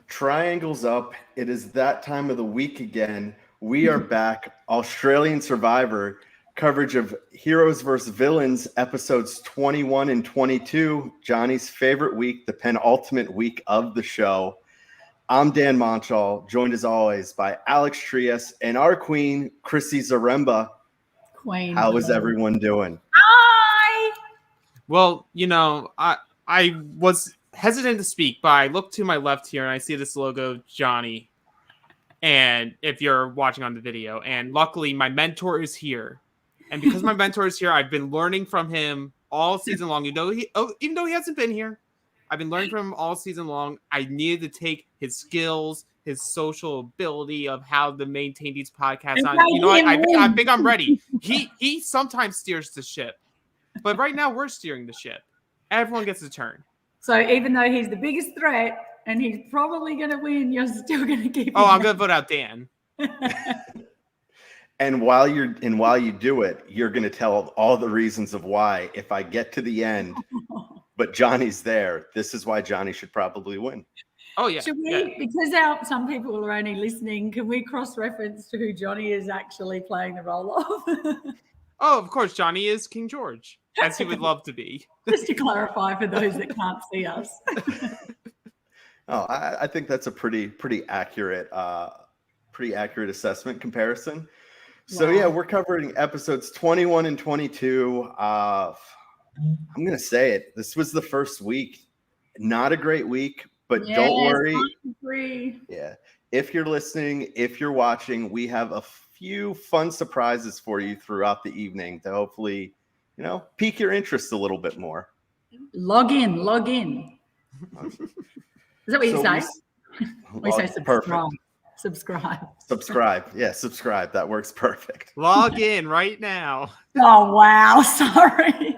Triangles up. It is that time of the week again. We are back. Australian Survivor coverage of Heroes vs. Villains episodes 21 and 22. Johnny's favorite week, the penultimate week of the show. I'm Dan Montchal, joined as always by Alex Trias and our queen, Chrissy Zaremba. Queen. How is everyone doing? Hi. Well, I was hesitant to speak, but I look to my left here and I see this logo, Jonny. And if you're watching on the video, and luckily my mentor is here. And because my mentor is here, I've been learning from him all season long. Even though he hasn't been here, I've been learning from him all season long. I needed to take his skills, his social ability of how to maintain these podcasts on. I think I'm ready. He sometimes steers the ship, but right now we're steering the ship. Everyone gets a turn. So even though he's the biggest threat and he's probably going to win, you're still going to keep. Oh, I'm going to vote out Dan. And while you do it, you're going to tell all the reasons of why. If I get to the end, but Johnny's there, this is why Jonny should probably win. Oh yeah. Should we? Because some people are only listening. Can we cross-reference to who Jonny is actually playing the role of? Oh, of course, Jonny is King George, as he would love to be. Just to clarify for those that can't see us. I think that's a pretty accurate assessment comparison. So yeah, we're covering episodes 21 and 22. I'm gonna say it. This was the first week. Not a great week, but don't worry. Yeah. If you're listening, if you're watching, we have a few fun surprises for you throughout the evening to hopefully, pique your interest a little bit more. Log in. Is that what you say? We say subscribe. Perfect. Subscribe. Yeah, subscribe. That works perfect. Log in right now. Oh, wow. Sorry.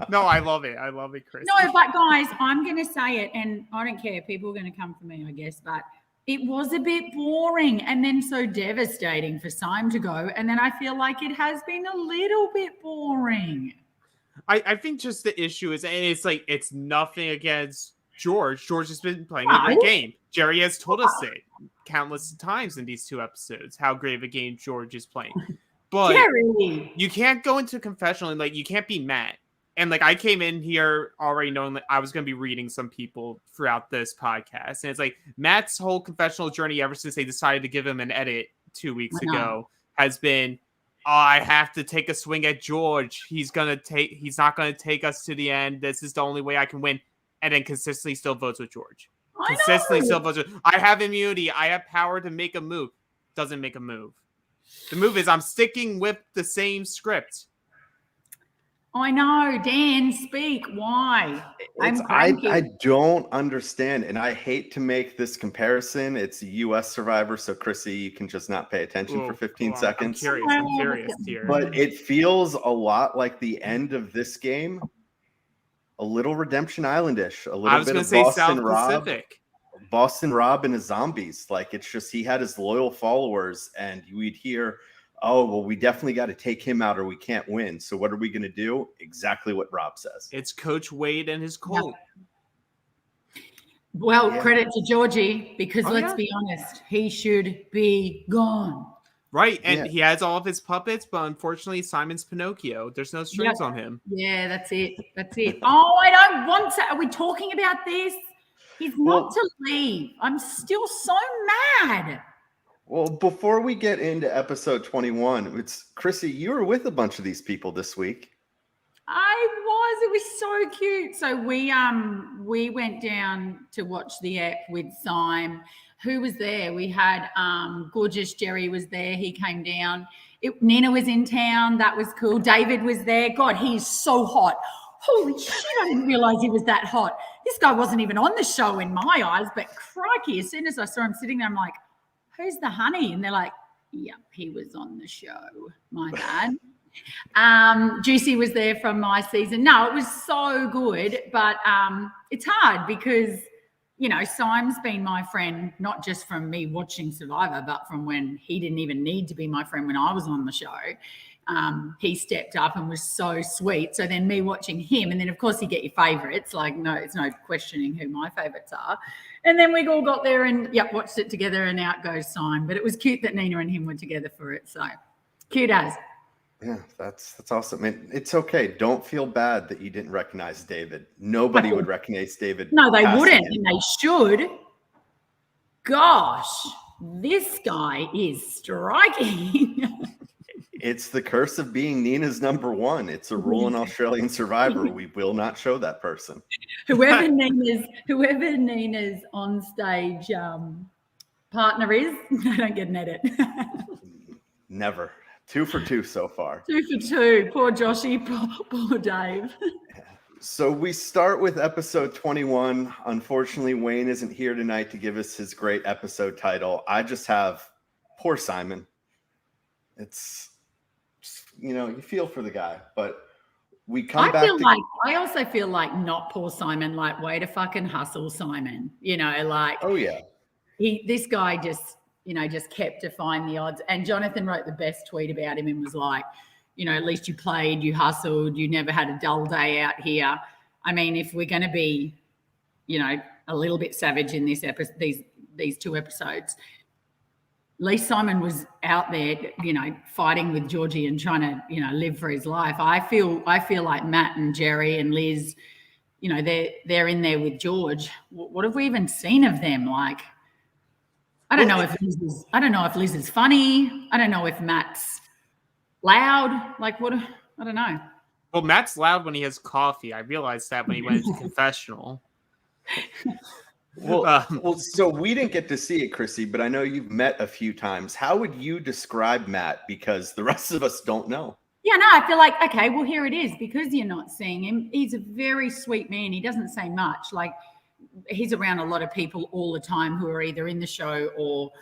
No, I love it, Chris. No, but guys, I'm going to say it, and I don't care. People are going to come for me, I guess, but it was a bit boring and then so devastating for Syme to go. And then I feel like it has been a little bit boring. I think just the issue is, and it's nothing against George. George has been playing a great game. Gerry has told us it countless times in these two episodes, how great of a game George is playing. But Gerry, you can't go into confessional and you can't be Matt. And I came in here already knowing that I was going to be reading some people throughout this podcast. And it's Matt's whole confessional journey ever since they decided to give him an edit 2 weeks ago has been, I have to take a swing at George. He's not going to take us to the end. This is the only way I can win. And then consistently still votes with George. I have immunity. I have power to make a move. Doesn't make a move. The move is I'm sticking with the same script. I know. Dan, speak. Why? I don't understand, and I hate to make this comparison. It's a U.S. Survivor, so Chrissy, you can just not pay attention for 15 seconds. I'm curious here. But it feels a lot like the end of this game. A little Redemption Island-ish. A little bit of Boston Rob and his zombies. It's just he had his loyal followers, and we'd hear, oh, well, we definitely got to take him out or we can't win. So what are we going to do? Exactly what Rob says. It's Coach Wade and his Colt. Well, credit to Georgie, because let's be honest, he should be gone. Right, and he has all of his puppets, but unfortunately, Simon's Pinocchio. There's no strings on him. Yeah, that's it. Oh, I don't want to. Are we talking about this? He's not to leave. I'm still so mad. Well, before we get into episode 21, it's Chrissy, you were with a bunch of these people this week. I was. It was so cute. So we went down to watch the ep with Syme. Who was there? We had gorgeous Gerry was there. He came down. Nina was in town. That was cool. David was there. God, he's so hot. Holy shit, I didn't realize he was that hot. This guy wasn't even on the show in my eyes, but crikey, as soon as I saw him sitting there, I'm like, who's the honey? And they're like, yep, he was on the show. My bad. Juicy was there from my season. No, it was so good, but it's hard because, Syme's been my friend, not just from me watching Survivor, but from when he didn't even need to be my friend when I was on the show. he stepped up and was so sweet. So then me watching him, and then of course you get your favourites. Like no, it's no questioning who my favourites are. And then we all got there and watched it together, and out goes Simon. But it was cute that Nina and him were together for it. So cute as. Yeah, that's awesome. And it's okay. Don't feel bad that you didn't recognize David. Nobody would recognize David. No, they wouldn't, and they should. Gosh, this guy is striking. It's the curse of being Nina's number one. It's a rule in Australian Survivor. We will not show that person. Whoever Nina's on stage partner is, they don't get an edit. Never. 2 for 2 so far. 2 for 2. Poor Joshy, poor Dave. So we start with episode 21. Unfortunately, Wayne isn't here tonight to give us his great episode title. I just have poor Simon. It's, you feel for the guy, but we come back. I also feel like not poor Simon, like way to fucking hustle, Simon. Oh yeah. This guy just kept defying the odds. And Jonathan wrote the best tweet about him and was like, at least you played, you hustled, you never had a dull day out here. I mean, if we're going to be, a little bit savage in this episode, these 2 episodes, at least Simon was out there, fighting with Georgie and trying to, live for his life. I feel like Matt and Gerry and Liz, they're in there with George. What have we even seen of them? Like, I don't know if Liz is funny. I don't know if Matt's loud. Like, what? I don't know. Well, Matt's loud when he has coffee. I realized that when he went into confessional. Well, so we didn't get to see it, Chrissy, but I know you've met a few times. How would you describe Matt? Because the rest of us don't know. Yeah, no, I feel like, okay, well, here it is. Because you're not seeing him, he's a very sweet man. He doesn't say much. Like, he's around a lot of people all the time who are either in the show or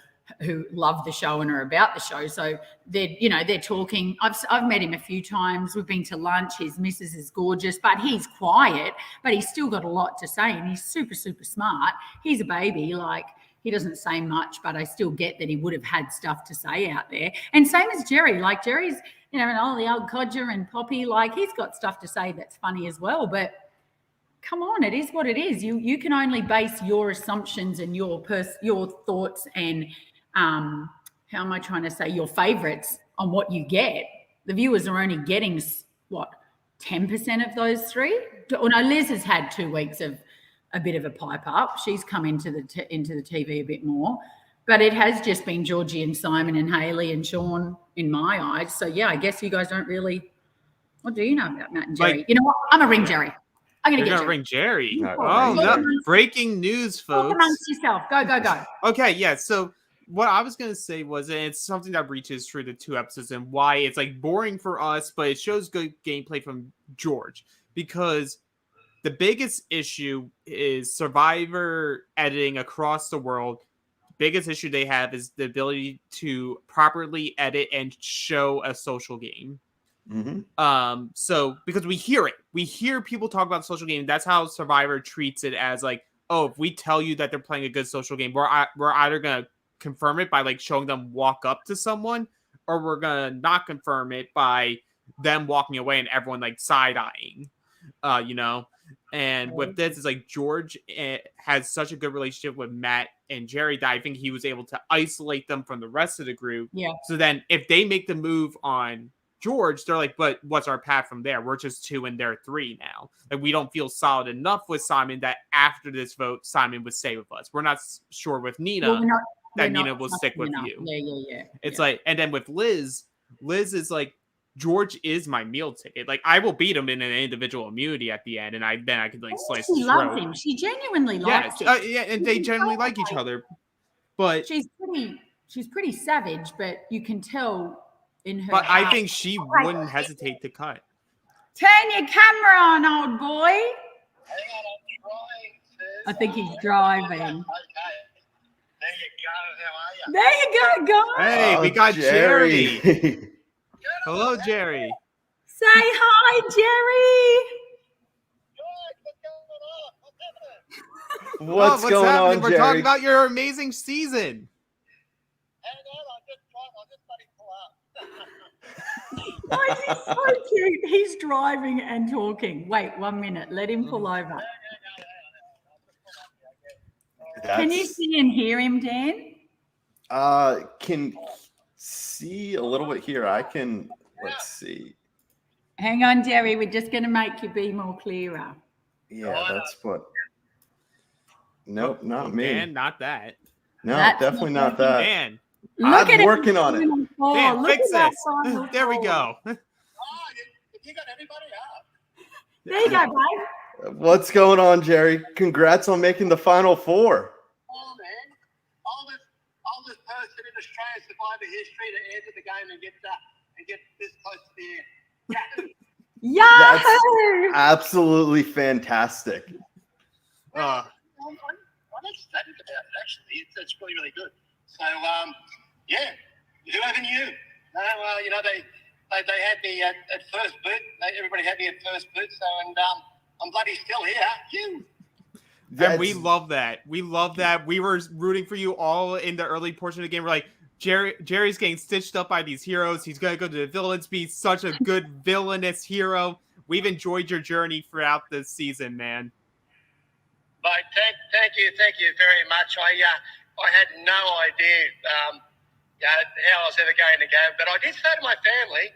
who love the show and are about the show. So they're talking. I've met him a few times. We've been to lunch. His missus is gorgeous, but he's quiet, but he's still got a lot to say, and he's super, super smart. He's a baby. Like, he doesn't say much, but I still get that he would have had stuff to say out there. And same as Gerry. Like, Gerry's, and all the old codger and Poppy, like, he's got stuff to say that's funny as well. But come on, it is what it is. You can only base your assumptions and your thoughts and how am I trying to say, your favorites on what you get. The viewers are only getting 10% of those 3. Oh no, Liz has had 2 weeks of a bit of a pipe up. She's come into the TV a bit more, but it has just been Georgie and Simon and Hayley and Sean in my eyes. So yeah, I guess you guys don't really. What do you know about Matt and Gerry? Like, you know what? I'm gonna ring Gerry. I'm going to get ring Gerry. Oh, no. Breaking news, folks. Talk amongst yourself. Go. Okay, yeah. So what I was going to say was, and it's something that reaches through the 2 episodes and why it's like boring for us, but it shows good gameplay from George, because the biggest issue is Survivor editing across the world. Biggest issue they have is the ability to properly edit and show a social game. Mm-hmm. So because we hear people talk about social game. That's how Survivor treats it, as like, oh, if we tell you that they're playing a good social game, we're either gonna confirm it by like showing them walk up to someone, or we're gonna not confirm it by them walking away and everyone like side-eyeing, and with this, it's like George has such a good relationship with Matt and Gerry that I think he was able to isolate them from the rest of the group. Yeah. So then if they make the move on George, they're like, but what's our path from there? We're just 2 and they're 3 now. Like, we don't feel solid enough with Simon that after this vote, Simon would stay with us. We're not sure with Nina Nina will stick with you. Yeah. It's like, and then with Liz is like, George is my meal ticket. Like, I will beat him in an individual immunity at the end, and then I could like slice his throat. She loves him. She genuinely likes him. Yeah, and they genuinely like each other. But she's pretty savage, but you can tell in her. But I think she wouldn't hesitate to cut. Turn your camera on, old boy. Hang on, I'm trying, sis. I think he's driving. Okay. There you go. How are you? There you go, guys. Hey, we got Gerry. Gerry. Hello, Gerry. Say hi, Gerry. George, what's going on? What's going happening? on, We're Gerry? talking about your amazing season. Hang on, I'll just bloody pull up. Why is he so cute? He's driving and talking. Wait 1 minute. Let him pull over. Can you see and hear him, Dan? Can see a little bit here. I can. Let's see. Hang on, Jerry. We're just going to make you be more clearer. Yeah, that's what. Nope, not me. Dan, not that. No, That's definitely not not that. Dan, Look I'm at working on it. Dan, Look fix at that this. final There we four. go. Oh, you got everybody up. There you go, babe. What's going on, Jerry? Congrats on making the Final Four. Oh, man. Oldest person in Australian survivor history to enter the game and get this close to the end. Yeah. Yahoo! Absolutely fantastic. I'm ecstatic about it, actually. It's really, really good. So, yeah, whoever knew? They had me at first boot. Everybody had me at first boot. So, and I'm bloody still here. Phew. And we love that. We love that. We were rooting for you all in the early portion of the game. We're like, Jerry's getting stitched up by these heroes. He's going to go to the villains, be such a good villainous hero. We've enjoyed your journey throughout this season, man. Mate, thank you very much. I had no idea how I was ever going to go, but I did say to my family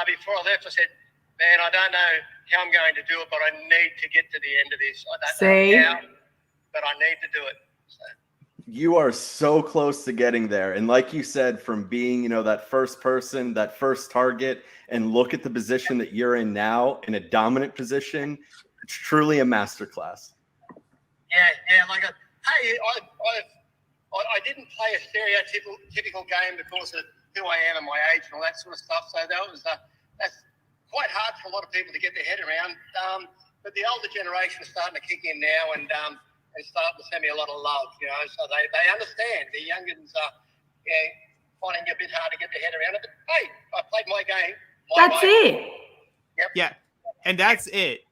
before I left, I said, man, I don't know how I'm going to do it, but I need to get to the end of this. I don't know how, but I need to do it. So. You are so close to getting there. And like you said, from being, that first person, that first target, and look at the position that you're in now, in a dominant position, it's truly a masterclass. Yeah. Like, I didn't play a stereotypical game because of who I am and my age and all that sort of stuff. So that's quite hard for a lot of people to get their head around. But the older generation is starting to kick in now and starting to send me a lot of love. So they understand. The young ones are finding it a bit hard to get their head around it. But hey, I played my game. That's it. Yep. Yeah, and that's it.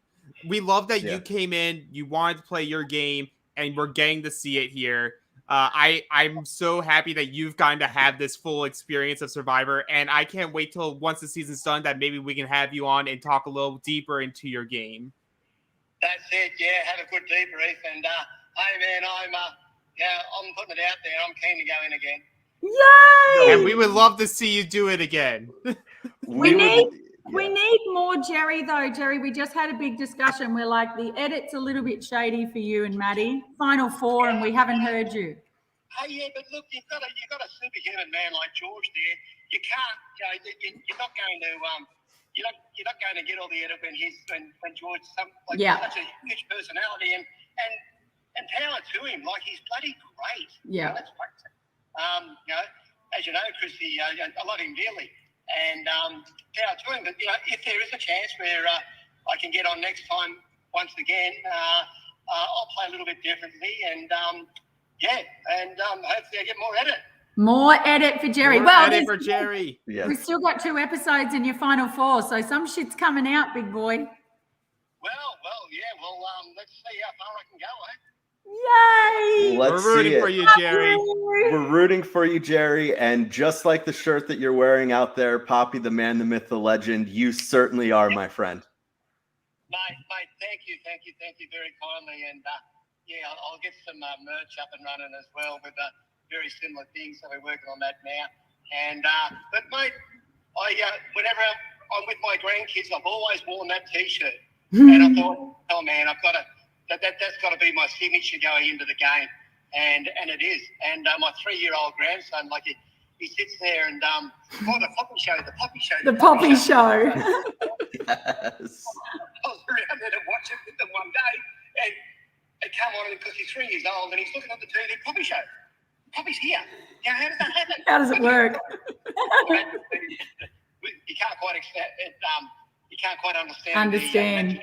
We love that you came in, you wanted to play your game, and we're getting to see it here. I'm so happy that you've gotten to have this full experience of Survivor, and I can't wait till once the season's done that maybe we can have you on and talk a little deeper into your game. That's it, yeah. Have a good debrief, and hey, man, I'm putting it out there. I'm keen to go in again. Yay! And we would love to see you do it again. We need more Jerry, though. Jerry, we just had a big discussion. We're like, the edit's a little bit shady for you and Maddie. Final four, and we haven't heard you. Hey, yeah, but look, you've got a superhuman man like George there. You can't, you're not going to, you're not going to get all the edit when George such a huge personality and power to him. Like, he's bloody great. Yeah. That's great. As you know, Chrissy, I love him dearly. And power to him. But, if there is a chance where I can get on next time once again, I'll play a little bit differently. And, hopefully I get more edit. More edit for Jerry. Edit for Jerry. Yes. We've still got 2 episodes in your final 4, so some shit's coming out, big boy. Let's see how far I can go, eh? Yay! Let's We're rooting see for it. you, Jerry. We're rooting for you, Jerry. And just like the shirt that you're wearing out there, Poppy, the man, the myth, the legend, you certainly are, my friend. Mate, thank you very kindly. And I'll get some merch up and running as well with very similar things. So we're working on that now. And but mate, whenever I'm with my grandkids, I've always worn that T-shirt, and I thought, oh man, I've got to. That's got to be my signature going into the game, and it is. And my 3-year-old grandson, like he sits there and the poppy show. The poppy show. Yes. I was around there to watch it with them one day, and it came on because he's 3 years old and he's looking at the TV. Poppy show. Poppy's here. How does that happen? How does it work? You can't quite understand.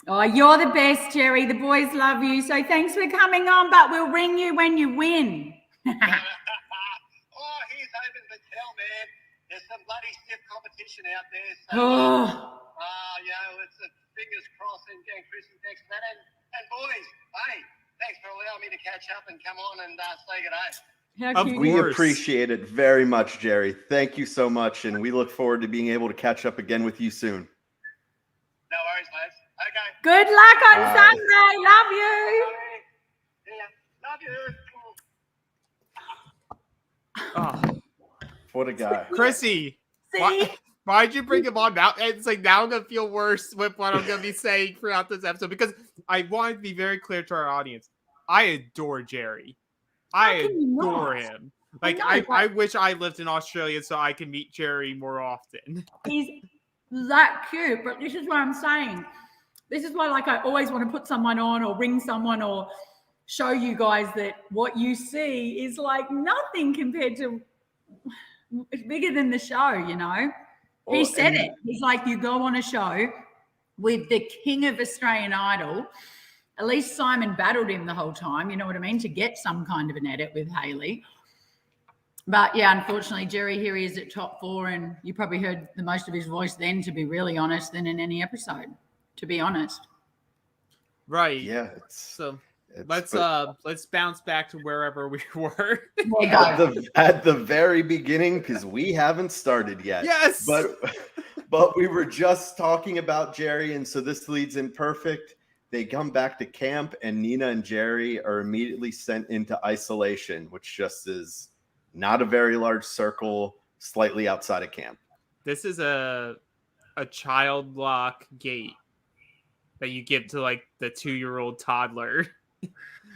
Oh, you're the best, Jerry. The boys love you. So thanks for coming on, but we'll ring you when you win. Here's hoping to tell, man. There's some bloody stiff competition out there. So, it's a fingers crossed and Chrissy, thanks for that. And boys, hey, thanks for allowing me to catch up and come on and say good day. How Of cute. We course. appreciate it very much, Jerry. Thank you so much, and we look forward to being able to catch up again with you soon. No worries, lads. Okay. Good luck on Bye. Sunday. Love you. Yeah. Love you. Oh, What a guy. Chrissy, See? why'd you bring him on now? It's like now I'm gonna feel worse with what I'm gonna be saying throughout this episode because I wanted to be very clear to our audience. I adore Jerry. I can you adore not? him. I Like know, I but- wish I lived in Australia so I can meet Jerry more often. He's that cute, but this is what I'm saying. This is why, like, I always want to put someone on or ring someone or show you guys that what you see is like nothing compared to it's bigger than the show, you know. He Well, said and- it. He's like, you go on a show with the king of Australian Idol. At least Simon battled him the whole time, you know what I mean, to get some kind of an edit with Hayley. But yeah, unfortunately, Jerry here he is at top 4, and you probably heard the most of his voice then, to be really honest, than in any episode, to be honest. Right. Yeah. So But let's bounce back to wherever we were. at the very beginning, because we haven't started yet. Yes. But we were just talking about Jerry, and so this leads in perfect. They come back to camp, and Nina and Jerry are immediately sent into isolation, which just is not a very large circle, slightly outside of camp. This is a child lock gate that you give to like the 2-year-old toddler.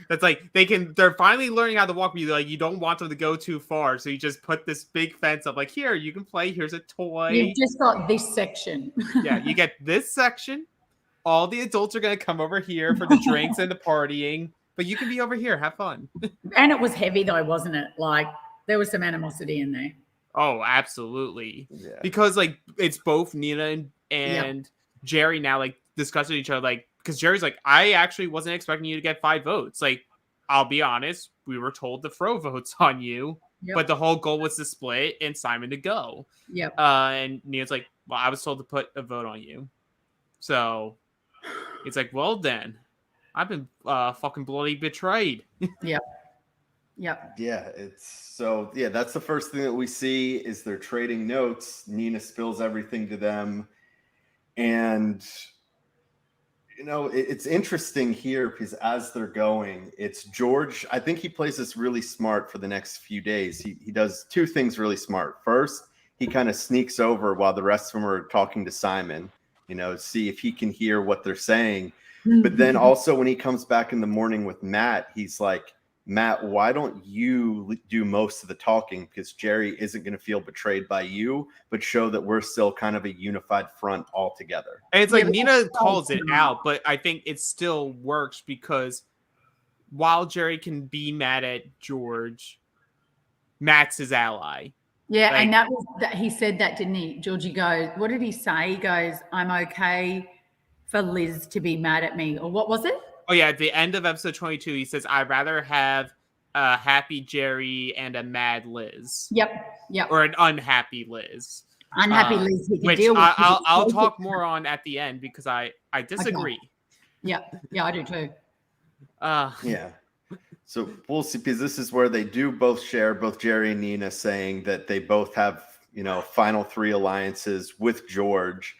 That's like they're finally learning how to walk, but you don't want them to go too far, so you just put this big fence up, like, here, you can play, here's a toy. You've just got this section. Yeah, you get this section. All the adults are gonna come over here for the drinks and the partying, but you can be over here, have fun. And it was heavy though, wasn't it? Like there was some animosity in there. Oh, absolutely. Yeah. Because like it's both Nina and Jerry now like discussing each other, like, because Jerry's like, I actually wasn't expecting you to get 5 votes. Like, I'll be honest, we were told to throw votes on you, but the whole goal was to split and Simon to go. Yep. And Nina's like, well, I was told to put a vote on you. So it's like, well then, I've been fucking bloody betrayed. Yep. Yeah, that's the first thing that we see is they're trading notes. Nina spills everything to them. And you know, it's interesting here because as they're going, it's George. I think he plays this really smart for the next few days. He does 2 things really smart. First, he kind of sneaks over while the rest of them are talking to Simon, you know, see if he can hear what they're saying. But then also when he comes back in the morning with Matt, he's like, Matt, why don't you do most of the talking? Because Jerry isn't going to feel betrayed by you, but show that we're still kind of a unified front all together. And it's like Yeah, Nina calls it out, but I think it still works because while Jerry can be mad at George, Matt's his ally. Yeah, Like- and that was that he said that, didn't he? Georgie goes, what did he say? He goes, I'm okay for Liz to be mad at me. Or what was it? Oh yeah, at the end of episode 22, he says, I'd rather have a happy Jerry and a mad Liz. Yep. Or an unhappy Liz. Unhappy Liz he can Which deal with. I'll talk more on at the end because I disagree. Yeah, I do too. Yeah. So we'll see, because this is where they do both share, both Jerry and Nina saying that they both have, you know, final 3 alliances with George.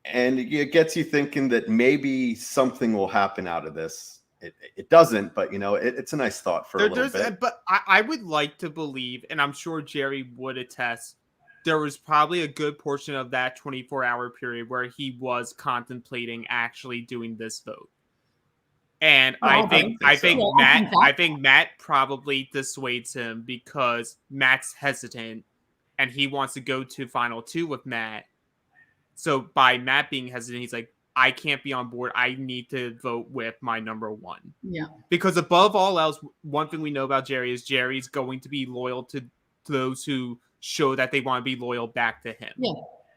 And it gets you thinking that maybe something will happen out of this. It doesn't, but, you know, it's a nice thought for a little bit. But I would like to believe, and I'm sure Jerry would attest, there was probably a good portion of that 24-hour period where he was contemplating actually doing this vote. And I think Matt probably dissuades him because Matt's hesitant and he wants to go to final 2 with Matt. So by Matt being hesitant, he's like, I can't be on board. I need to vote with my number 1. Yeah. Because above all else, one thing we know about Jerry is Jerry's going to be loyal to those who show that they want to be loyal back to him.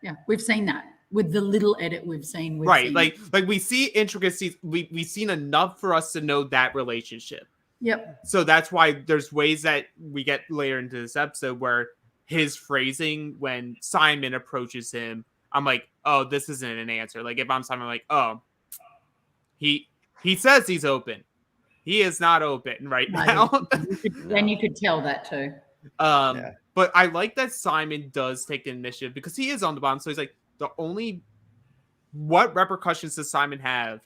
Yeah. We've seen that with the little edit we've seen. Like we see intricacies. We've seen enough for us to know that relationship. Yep. So that's why there's ways that we get later into this episode where his phrasing when Simon approaches him, I'm like, oh, this isn't an answer. Like if I'm Simon, I'm like, oh, he says he's open. he is not open right No, now. Then you could tell that too. But I like that Simon does take the initiative because he is on the bottom. So he's like, what repercussions does Simon have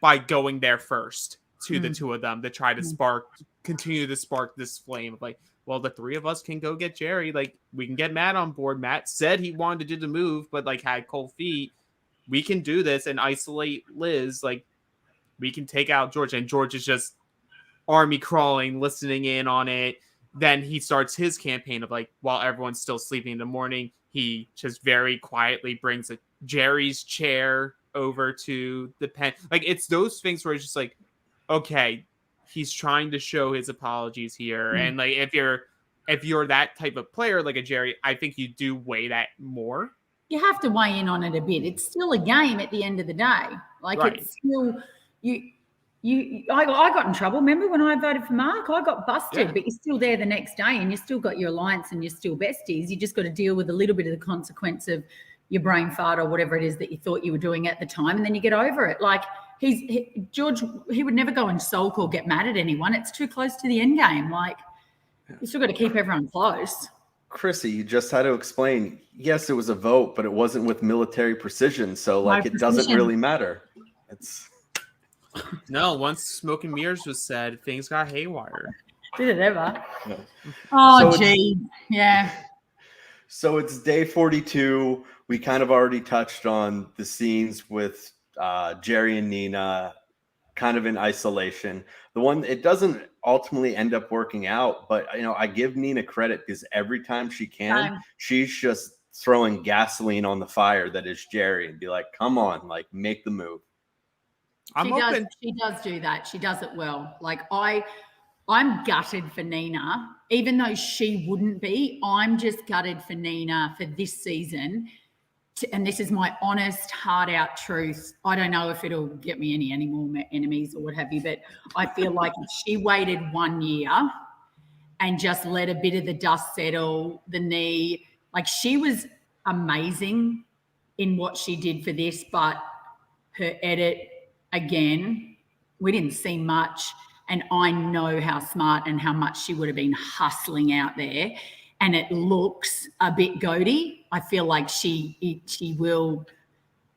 by going there first to the two of them to try to continue to spark this flame of like, well, the three of us can go get Gerry. Like, we can get Matt on board. Matt said he wanted to do the move, but like had cold feet. We can do this and isolate Liz. Like, we can take out George. And George is just army crawling, listening in on it. Then he starts his campaign of like, while everyone's still sleeping in the morning, he just very quietly brings Gerry's chair over to the pen. Like, it's those things where it's just like, okay, he's trying to show his apologies here. And like, if you're that type of player like a Gerry, I think you do weigh that more. You have to weigh in on it a bit. It's still a game at the end of the day. Like, it's still I got in trouble. Remember when I voted for Mark? I got busted, but you're still there the next day and you still got your alliance and you're still besties. You just got to deal with a little bit of the consequence of your brain fart or whatever it is that you thought you were doing at the time, and then you get over it. Like, George, he would never go and sulk or get mad at anyone. It's too close to the end game. Like, you still got to keep everyone close. Chrissy, you just had to explain. Yes, it was a vote, but it wasn't with military precision, so like it doesn't really matter. No, once smoke and mirrors was said, things got haywire. Did it ever? No. Oh, gee. Yeah. So it's day 42. We kind of already touched on the scenes with Gerry and Nina kind of in isolation. The one, it doesn't ultimately end up working out, but I give Nina credit because every time she can, she's just throwing gasoline on the fire that is Gerry and be like, come on, like, make the move. She does do that. She does it well. Like, I'm gutted for Nina, even though she wouldn't be. I'm just gutted for Nina for this season. And this is my honest, hard-out truth. I don't know if it'll get me any more enemies or what have you, but I feel like if she waited 1 year and just let a bit of the dust settle, the knee, like, she was amazing in what she did for this, but her edit, again, we didn't see much. And I know how smart and how much she would have been hustling out there. And it looks a bit goaty. I feel like she will.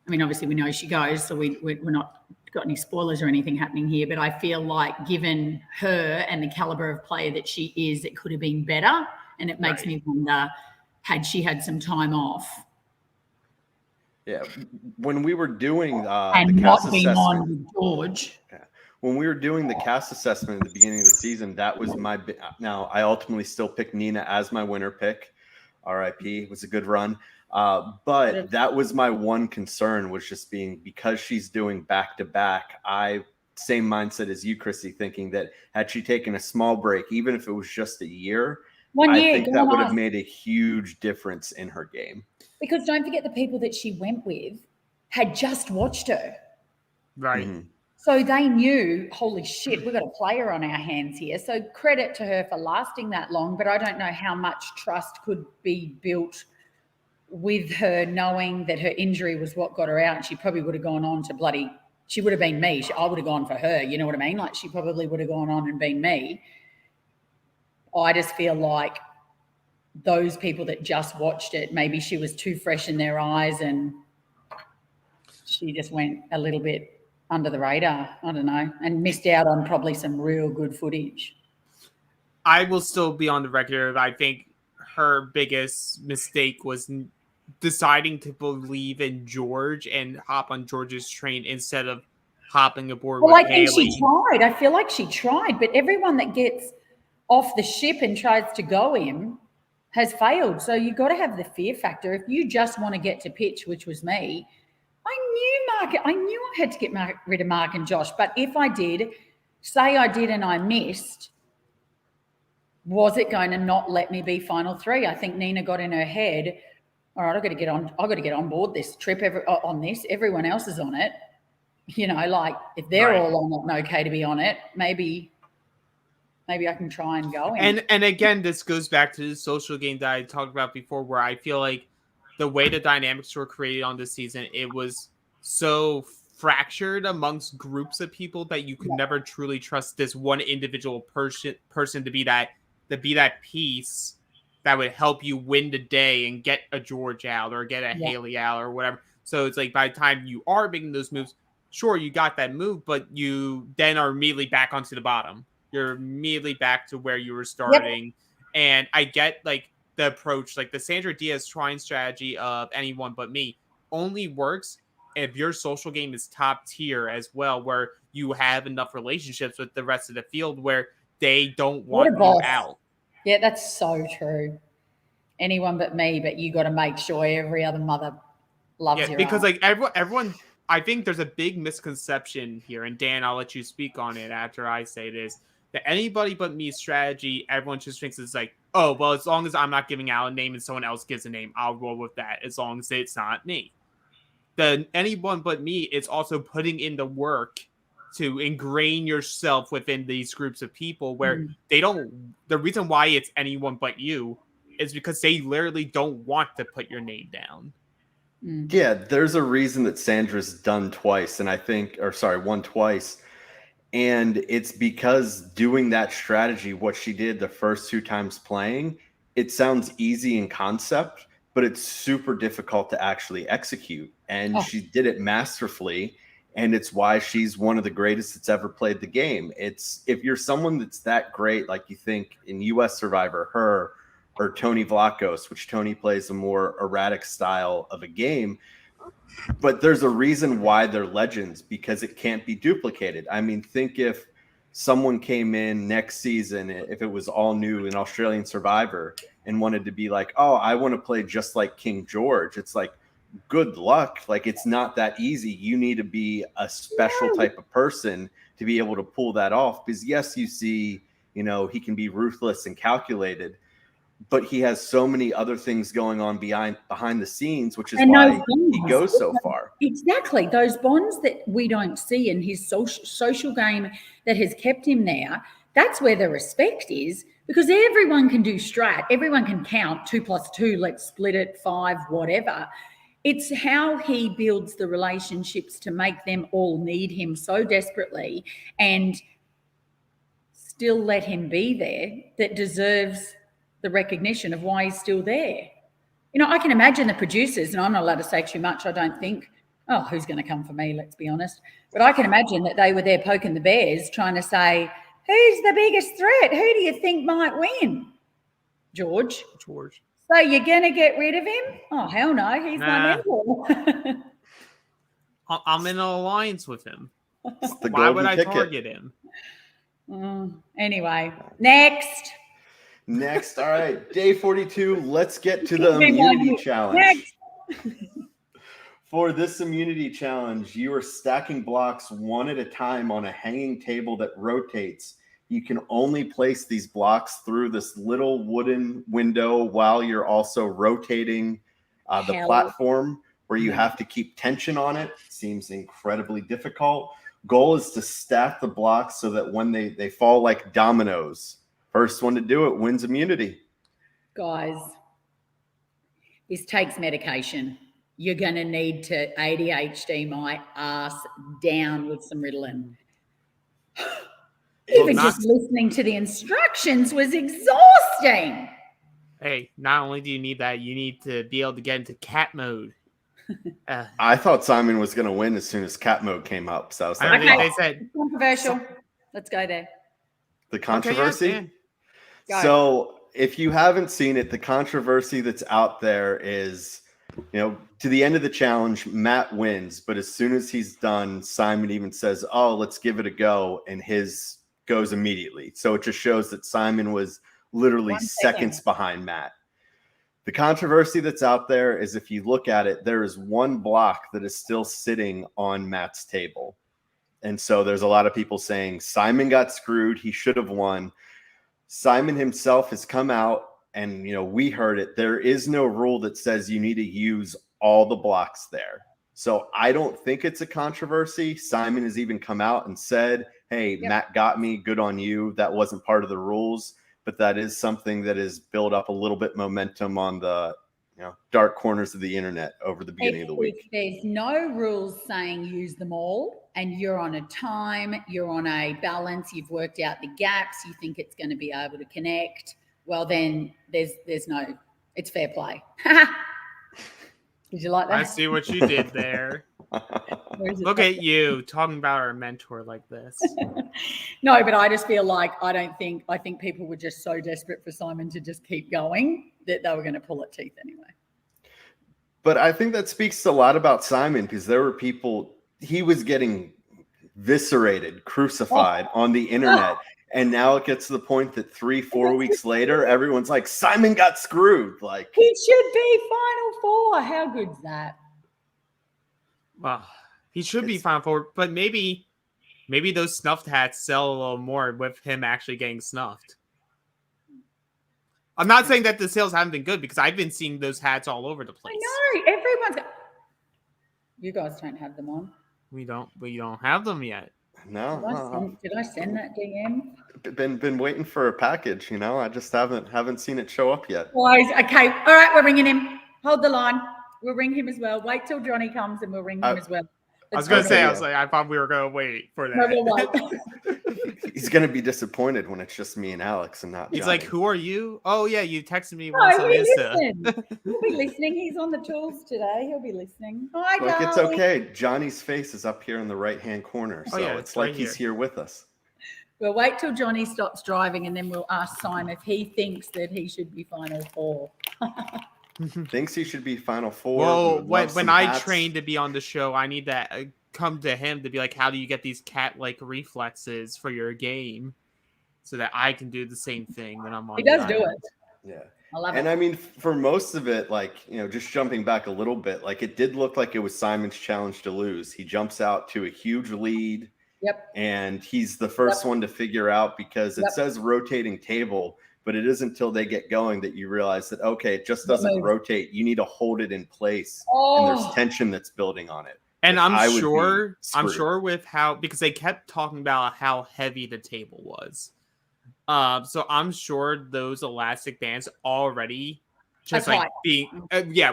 I mean, obviously we know she goes, so we're not got any spoilers or anything happening here. But I feel like, given her and the caliber of player that she is, it could have been better. And it makes me wonder, had she had some time off? Yeah, when we were doing and the not cast being assessment, on with George. when we were doing the cast assessment at the beginning of the season, that was my. Now I ultimately still picked Nina as my winner pick. R.I.P. It was a good run, but that was my one concern, was just being, because she's doing back to back. Same mindset as you, Chrissy, thinking that had she taken a small break, even if it was just a year, I think that would have made a huge difference in her game. Because don't forget, the people that she went with had just watched her. Right. Mm-hmm. So they knew, holy shit, we've got a player on our hands here. So credit to her for lasting that long, but I don't know how much trust could be built with her, knowing that her injury was what got her out. And she probably would have gone on to she would have been me. I would have gone for her. You know what I mean? Like, she probably would have gone on and been me. I just feel like those people that just watched it, maybe she was too fresh in their eyes and she just went a little bit under the radar, I don't know, and missed out on probably some real good footage. I will still be on the record. I think her biggest mistake was deciding to believe in George and hop on George's train instead of hopping aboard with Haley. I think she tried. I feel like she tried, but everyone that gets off the ship and tries to go in has failed. So you've got to have the fear factor. If you just want to get to pitch, which was me, I knew I had to get rid of Mark and Josh. But if I did, say I did and I missed, was it going to not let me be final three? I think Nina got in her head, all right, I've got to get on board this trip on this. Everyone else is on it. You know, like, if they're all on it and okay to be on it, maybe I can try and go in. And again, this goes back to the social game that I talked about before, where I feel like the way the dynamics were created on this season, it was so fractured amongst groups of people that you could never truly trust this one individual person to be that piece that would help you win the day and get a George out or get a Haley out or whatever. So it's like by the time you are making those moves, sure, you got that move, but you then are immediately back onto the bottom. You're immediately back to where you were starting. Yep. And I get like the approach, like the Sandra Diaz trying strategy of anyone but me only works if your social game is top tier as well, where you have enough relationships with the rest of the field where they don't want you out. Yeah, that's so true. Anyone but me, but you got to make sure every other mother loves you. Because like everyone, I think there's a big misconception here, and Dan, I'll let you speak on it after I say this, that anybody but me strategy, everyone just thinks it's like, oh, well, as long as I'm not giving out a name and someone else gives a name, I'll roll with that as long as it's not me. The anyone but me is also putting in the work to ingrain yourself within these groups of people where they don't, the reason why it's anyone but you is because they literally don't want to put your name down. Yeah, there's a reason that Sandra's done twice, and won twice. And it's because doing that strategy, what she did the first 2 times playing, it sounds easy in concept, but it's super difficult to actually execute. And she did it masterfully. And it's why she's one of the greatest that's ever played the game. It's if you're someone that's that great, like you think in US Survivor, her or Tony Vlachos, which Tony plays a more erratic style of a game, but there's a reason why they're legends, because it can't be duplicated. I mean, think if someone came in next season, if it was all new in Australian Survivor and wanted to be like, oh, I want to play just like King George. It's like, good luck. Like, it's not that easy. You need to be a special type of person to be able to pull that off. Because yes, you see, he can be ruthless and calculated, but he has so many other things going on behind the scenes, which is why he goes so far. Exactly. Those bonds that we don't see in his social game that has kept him there, that's where the respect is, because everyone can do strat. Everyone can count 2 + 2, let's split it, 5, whatever. It's how he builds the relationships to make them all need him so desperately and still let him be there that deserves the recognition of why he's still there. I can imagine the producers, and I'm not allowed to say too much, I don't think. Oh, who's going to come for me? Let's be honest. But I can imagine that they were there poking the bears, trying to say, who's the biggest threat? Who do you think might win? George. So you're going to get rid of him? Oh, hell no. He's my mentor. I'm in an alliance with him. Why would I target him? Anyway, next. All right. Day 42. Let's get to the immunity challenge. For this immunity challenge, you are stacking blocks one at a time on a hanging table that rotates. You can only place these blocks through this little wooden window while you're also rotating the platform, where you have to keep tension on it. Seems incredibly difficult. Goal is to stack the blocks so that when they fall like dominoes, first one to do it wins immunity. Guys, this takes medication. You're going to need to ADHD my ass down with some Ritalin. Even just listening to the instructions was exhausting. Hey, not only do you need that, you need to be able to get into cat mode. I thought Simon was going to win as soon as cat mode came up. So I was like, okay. They said controversial. Let's go there. The controversy? Okay, so if you haven't seen it, the controversy that's out there is, to the end of the challenge, Matt wins. But as soon as he's done, Simon even says, oh, let's give it a go. And his goes immediately. So it just shows that Simon was literally seconds behind Matt. The controversy that's out there is, if you look at it, there is one block that is still sitting on Matt's table. And so there's a lot of people saying Simon got screwed. He should have won. Simon himself has come out and, we heard it. There is no rule that says you need to use all the blocks there. So I don't think it's a controversy. Simon has even come out and said, hey, Matt got me. Good on you. That wasn't part of the rules. But that is something that has built up a little bit momentum on the dark corners of the internet over the beginning of the week. If there's no rules saying use them all, and you're on a time, you're on a balance, you've worked out the gaps, you think it's going to be able to connect, well, then there's no, it's fair play. Did you like that? I see what you did there. Look at you talking about our mentor like this. No, but I just feel like I think people were just so desperate for Simon to just keep going that they were going to pull at teeth anyway. But I think that speaks a lot about Simon, because there were people, he was getting viscerated, crucified on the internet. And now it gets to the point that 3-4 weeks later, everyone's like, Simon got screwed. Like, he should be Final Four. How good's that? Well, he should be Final Four, but maybe those snuffed hats sell a little more with him actually getting snuffed. I'm not saying that the sales haven't been good, because I've been seeing those hats all over the place. I know. Everyone's got... You guys don't have them on. We don't have them yet. No. Did I send that DM? Been waiting for a package, I just haven't seen it show up yet. Okay. All right, we're ringing him. Hold the line. We'll ring him as well. Wait till Jonny comes and we'll ring him as well. I was going to say, I thought we were going to wait for that. No, we'll wait. He's going to be disappointed when it's just me and Alex and not He's Johnny. like, who are you? Oh, yeah, you texted me once on Insta. He'll be listening. He's on the tools today. He'll be listening. Hi, Look, darling. it's okay. Johnny's face is up here in the right-hand corner, so it's like he's here with us. We'll wait till Jonny stops driving, and then we'll ask Simon if he thinks that he should be Final Four. Thinks he should be Final Four. Well, when I train to be on the show, I need to come to him to be like, how do you get these cat-like reflexes for your game so that I can do the same thing when I'm on. He does do it. Yeah. I love And it. I mean, for most of it, like, just jumping back a little bit, like it did look like it was Simon's challenge to lose. He jumps out to a huge lead. Yep. And he's the first one to figure out, because it says rotating table, but it isn't until they get going that you realize that, okay, it just doesn't rotate. You need to hold it in place. And there's tension that's building on it. And I'm sure with how, because they kept talking about how heavy the table was. So I'm sure those elastic bands already just being,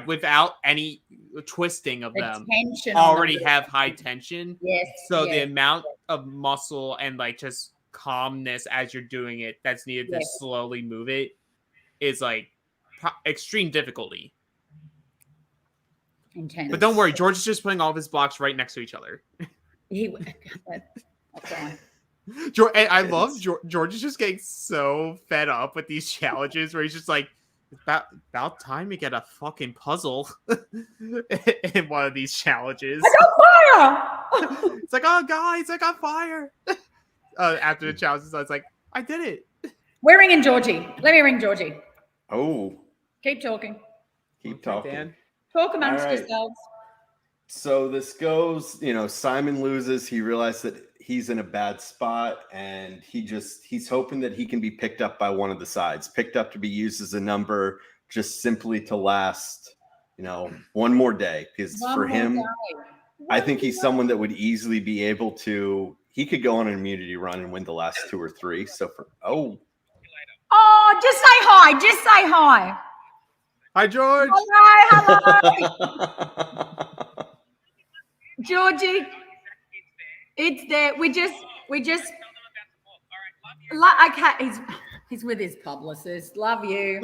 without any twisting of them, already have high tension. Yes. So the amount of muscle and just calmness as you're doing it that's needed to slowly move it is extreme difficulty. Intense. But don't worry, George is just putting all of his blocks right next to each other. I love George is just getting so fed up with these challenges where he's just like, about time to get a fucking puzzle in one of these challenges. I got fire! It's like, oh guys, I got fire. After the challenge, I was like, I did it. We're ringing Georgie. Let me ring Georgie. Oh. Keep talking. Keep talking. Dan. Talk amongst yourselves. So this goes, Simon loses. He realized that he's in a bad spot, and he's hoping that he can be picked up by one of the sides, picked up to be used as a number, just simply to last, one more day. Because for him, I think he's someone that would easily be able to, he could go on an immunity run and win the last 2 or 3. So just say hi. Just say hi. Hi, George. Hello. Georgie, it's there. We just. Okay, he's with his publicist. Love you.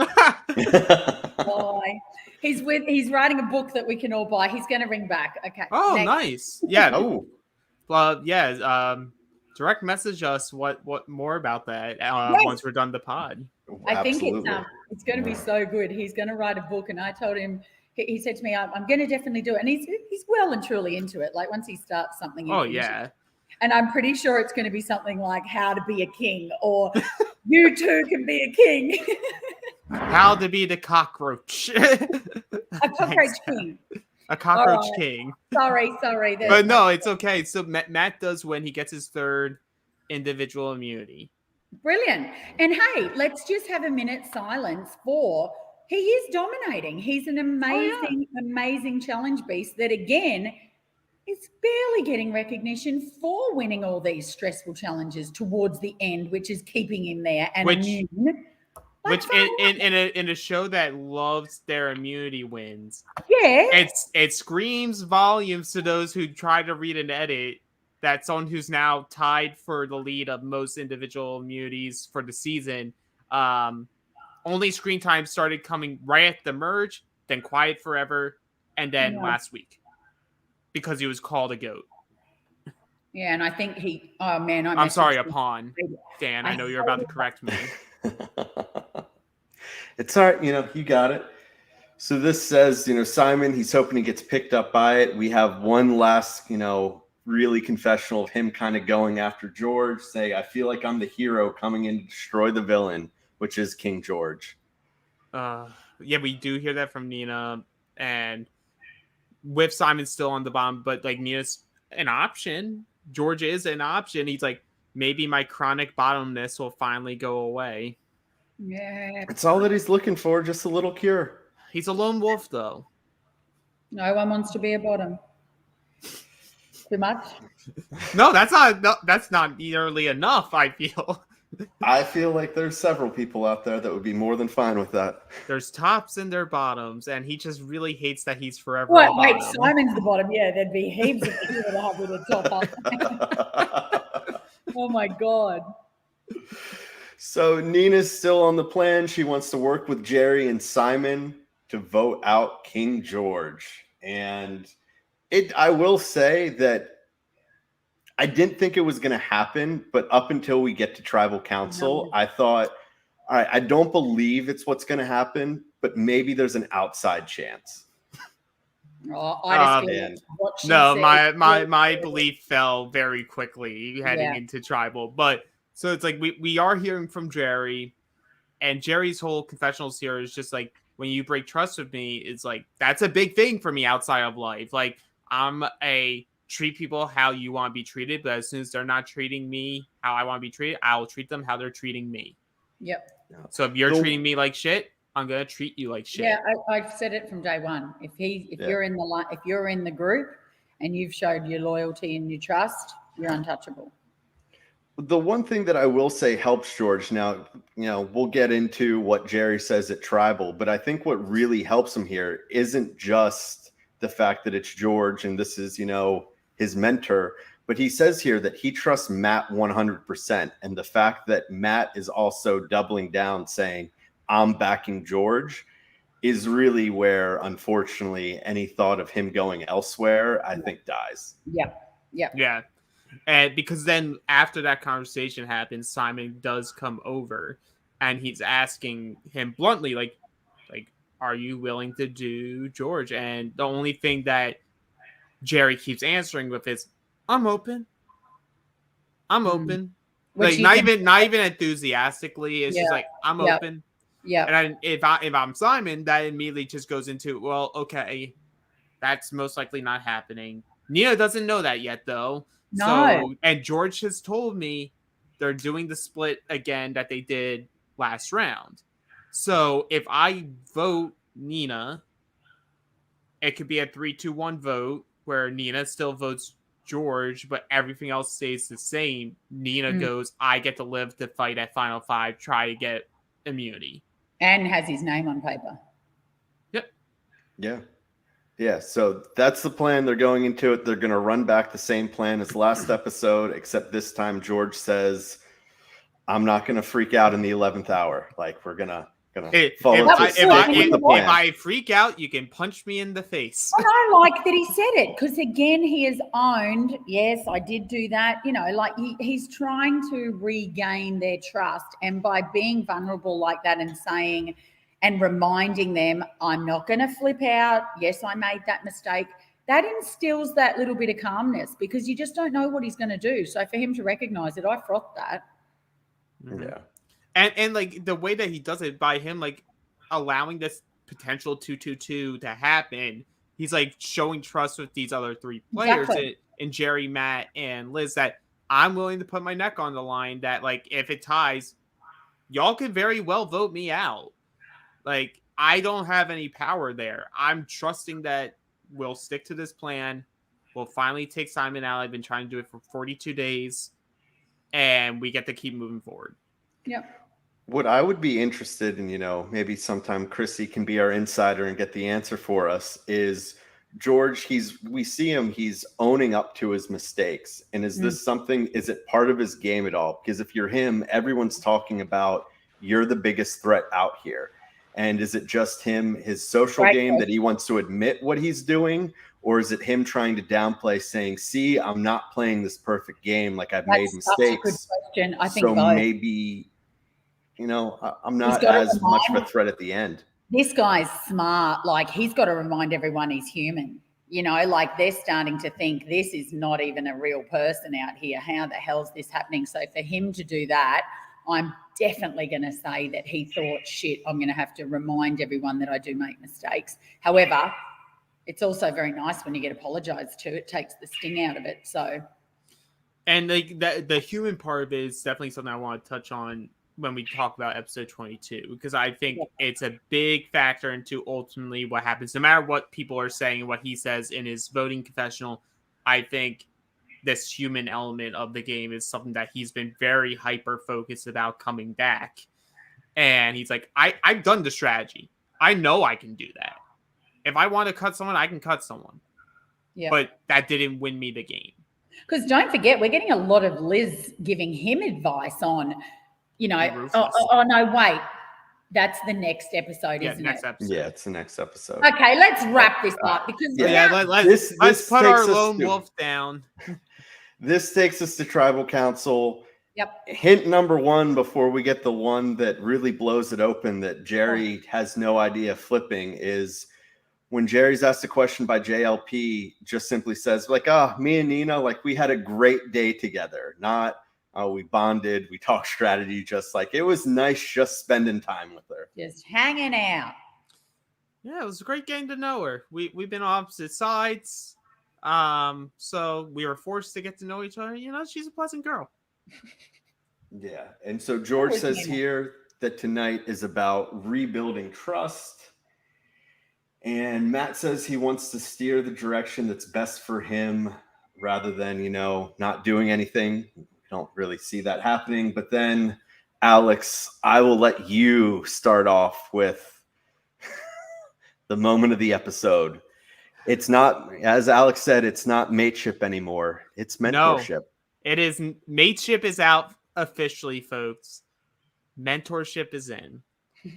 Bye. He's writing a book that we can all buy. He's going to ring back. Okay. Oh, next. nice. Yeah. Direct message us what more about that once we're done the pod. I think it's going to be so good. He's going to write a book, and I told him. He said to me, "I'm going to definitely do it," and he's well and truly into it. Like once he starts something. Oh yeah. And I'm pretty sure it's going to be something like "How to Be a King" or "You Too Can Be a King." How to be the cockroach. A cockroach king. A cockroach king. Sorry. But no, it's okay. So Matt does when he gets his 3rd individual immunity. Brilliant. And hey, let's just have a minute silence for he is dominating. He's an amazing challenge beast that again is barely getting recognition for winning all these stressful challenges towards the end, which is keeping him there and immune. Which in a show that loves their immunity wins, yeah. it screams volumes to those who try to read and edit that someone who's now tied for the lead of most individual immunities for the season. Only screen time started coming right at the merge, then quiet forever, and then last week because he was called a goat. Yeah, and I think he. Oh man, I'm sorry, a pawn. Dan, I know you're about to correct me. It's all right. You got it. So this says, Simon, he's hoping he gets picked up by it. We have one last, really confessional of him kind of going after George, say, I feel like I'm the hero coming in to destroy the villain, which is King George. Yeah, we do hear that from Nina, and with Simon still on the bottom, but like Nina's an option. George is an option. He's like, maybe my chronic bottomness will finally go away. Yeah. It's all that he's looking for, just a little cure. He's a lone wolf, though. No one wants to be a bottom. Too much? No, that's not nearly enough, I feel. I feel like there's several people out there that would be more than fine with that. There's tops and their bottoms, and he just really hates that he's forever What? a Wait, bottom. Simon's the bottom. Yeah, there'd be heaps of people to have with a top up. Oh my God. So Nina's still on the plan. She wants to work with Gerry and Simon to vote out King George. And I will say that I didn't think it was going to happen, but up until we get to tribal council, I thought, all right, I don't believe it's what's going to happen, but maybe there's an outside chance. Oh, I just feel what she said, my belief fell very quickly heading into tribal. But so it's like we are hearing from Gerry, and Jerry's whole confessionals here is just like, when you break trust with me, it's like, that's a big thing for me outside of life. Like, treat people how you want to be treated, but as soon as they're not treating me how I want to be treated, I will treat them how they're treating me. Yep. So if you're treating me like shit, I'm gonna treat you like shit. Yeah, I've said it from day one. If you're in the group and you've showed your loyalty and your trust, you're untouchable. The one thing that I will say helps George now, we'll get into what Gerry says at tribal, but I think what really helps him here isn't just the fact that it's George and this is, his mentor, but he says here that he trusts Matt 100%. And the fact that Matt is also doubling down saying, I'm backing George, is really where, unfortunately, any thought of him going elsewhere, I think, dies. Yeah. And because then after that conversation happens, Simon does come over and he's asking him bluntly, like, are you willing to do George? And the only thing that Gerry keeps answering with is, I'm open. Like not even enthusiastically. It's just like, I'm open. Yeah. And if I'm Simon, that immediately just goes into, well, okay, that's most likely not happening. Nina doesn't know that yet, though. No. So, and George has told me they're doing the split again that they did last round. So if I vote Nina, it could be a 3-2-1 vote where Nina still votes George, but everything else stays the same. Nina goes, I get to live to fight at Final 5, try to get immunity. And has his name on paper. Yep. Yeah, so that's the plan. They're going into it. They're going to run back the same plan as last episode, except this time George says, I'm not going to freak out in the 11th hour. Like, we're going to follow if I freak out, you can punch me in the face. And I like that he said it, because again, he has owned, yes, I did do that. Like he's trying to regain their trust. And by being vulnerable like that and saying and reminding them, I'm not going to flip out. Yes, I made that mistake. That instills that little bit of calmness, because you just don't know what he's going to do. So for him to recognize it, I froth that. Yeah. And like the way that he does it, by him like allowing this potential 2-2-2 to happen, he's like showing trust with these other three players in Gerry, Matt, and Liz, that I'm willing to put my neck on the line, that like if it ties, y'all could very well vote me out. Like, I don't have any power there. I'm trusting that we'll stick to this plan. We'll finally take Simon out. I've been trying to do it for 42 days, and we get to keep moving forward. Yep. What I would be interested in, maybe sometime Chrissy can be our insider and get the answer for us, is George, we see him, he's owning up to his mistakes. And is this something, is it part of his game at all? Because if you're him, everyone's talking about you're the biggest threat out here. And is it just him, his social game, that he wants to admit what he's doing? Or is it him trying to downplay, saying, see, I'm not playing this perfect game, like I've made mistakes. Such a good question. I think so both. Maybe, I'm not as much of a threat at the end. This guy's smart. Like, he's got to remind everyone he's human. Like, they're starting to think this is not even a real person out here. How the hell's this happening? So for him to do that, I'm definitely going to say that he thought, shit, I'm going to have to remind everyone that I do make mistakes. However, it's also very nice when you get apologized to. It takes the sting out of it. So, and the human part of it is definitely something I want to touch on when we talk about episode 22, because I think it's a big factor into ultimately what happens. No matter what people are saying and what he says in his voting confessional, I think this human element of the game is something that he's been very hyper focused about coming back. And he's like, I've done the strategy. I know I can do that. If I want to cut someone, I can cut someone. Yeah. But that didn't win me the game. Because don't forget, we're getting a lot of Liz giving him advice on, no, wait. That's the next episode, isn't it? Episode. Yeah, it's the next episode. Okay, let's wrap this up because let's put our lone wolf down. This takes us to Tribal Council. Yep. Hint number one before we get the one that really blows it open that Jerry has no idea flipping is when Jerry's asked a question by JLP, just simply says like, me and Nina, like we had a great day together. Not, we bonded, we talked strategy, just like it was nice just spending time with her. Just hanging out. Yeah, it was a great getting to know her. We've been on opposite sides. So we were forced to get to know each other. She's a pleasant girl. Yeah. And so George says here that tonight is about rebuilding trust. And Matt says he wants to steer the direction that's best for him rather than, not doing anything. We don't really see that happening. But then, Alex, I will let you start off with the moment of the episode. It's not, as Alex said, it's not mateship anymore. It's mentorship. No, it is. Mateship is out officially, folks. Mentorship is in.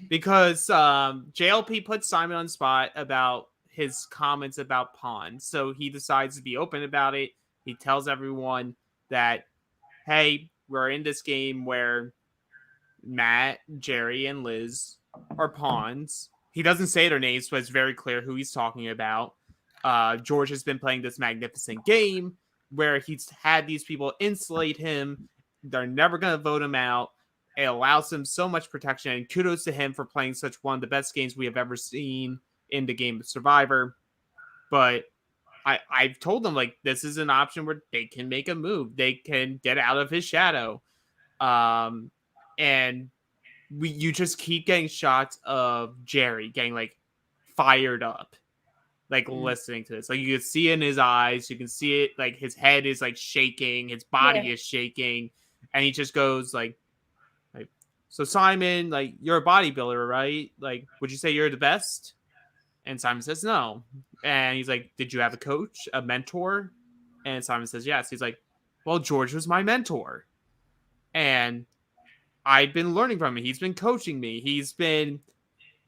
Because JLP put Simon on the spot about his comments about pawns. So he decides to be open about it. He tells everyone that, hey, we're in this game where Matt, Jerry, and Liz are pawns. He doesn't say their names, but it's very clear who he's talking about. George has been playing this magnificent game where he's had these people insulate him. They're never going to vote him out. It allows him so much protection, and kudos to him for playing such one of the best games we have ever seen in the game of Survivor. But I've told them, like, this is an option where they can make a move. They can get out of his shadow. And you just keep getting shots of Jerry getting, like, fired up, like, listening to this. Like, you can see it in his eyes. You can see it, like, his head is, like, shaking. His body is shaking. And he just goes, like, so Simon, like, you're a bodybuilder, right? Like, would you say you're the best? And Simon says no. And he's like, did you have a coach, a mentor? And Simon says yes. He's like, well, George was my mentor. And I've been learning from him. He's been coaching me. He's been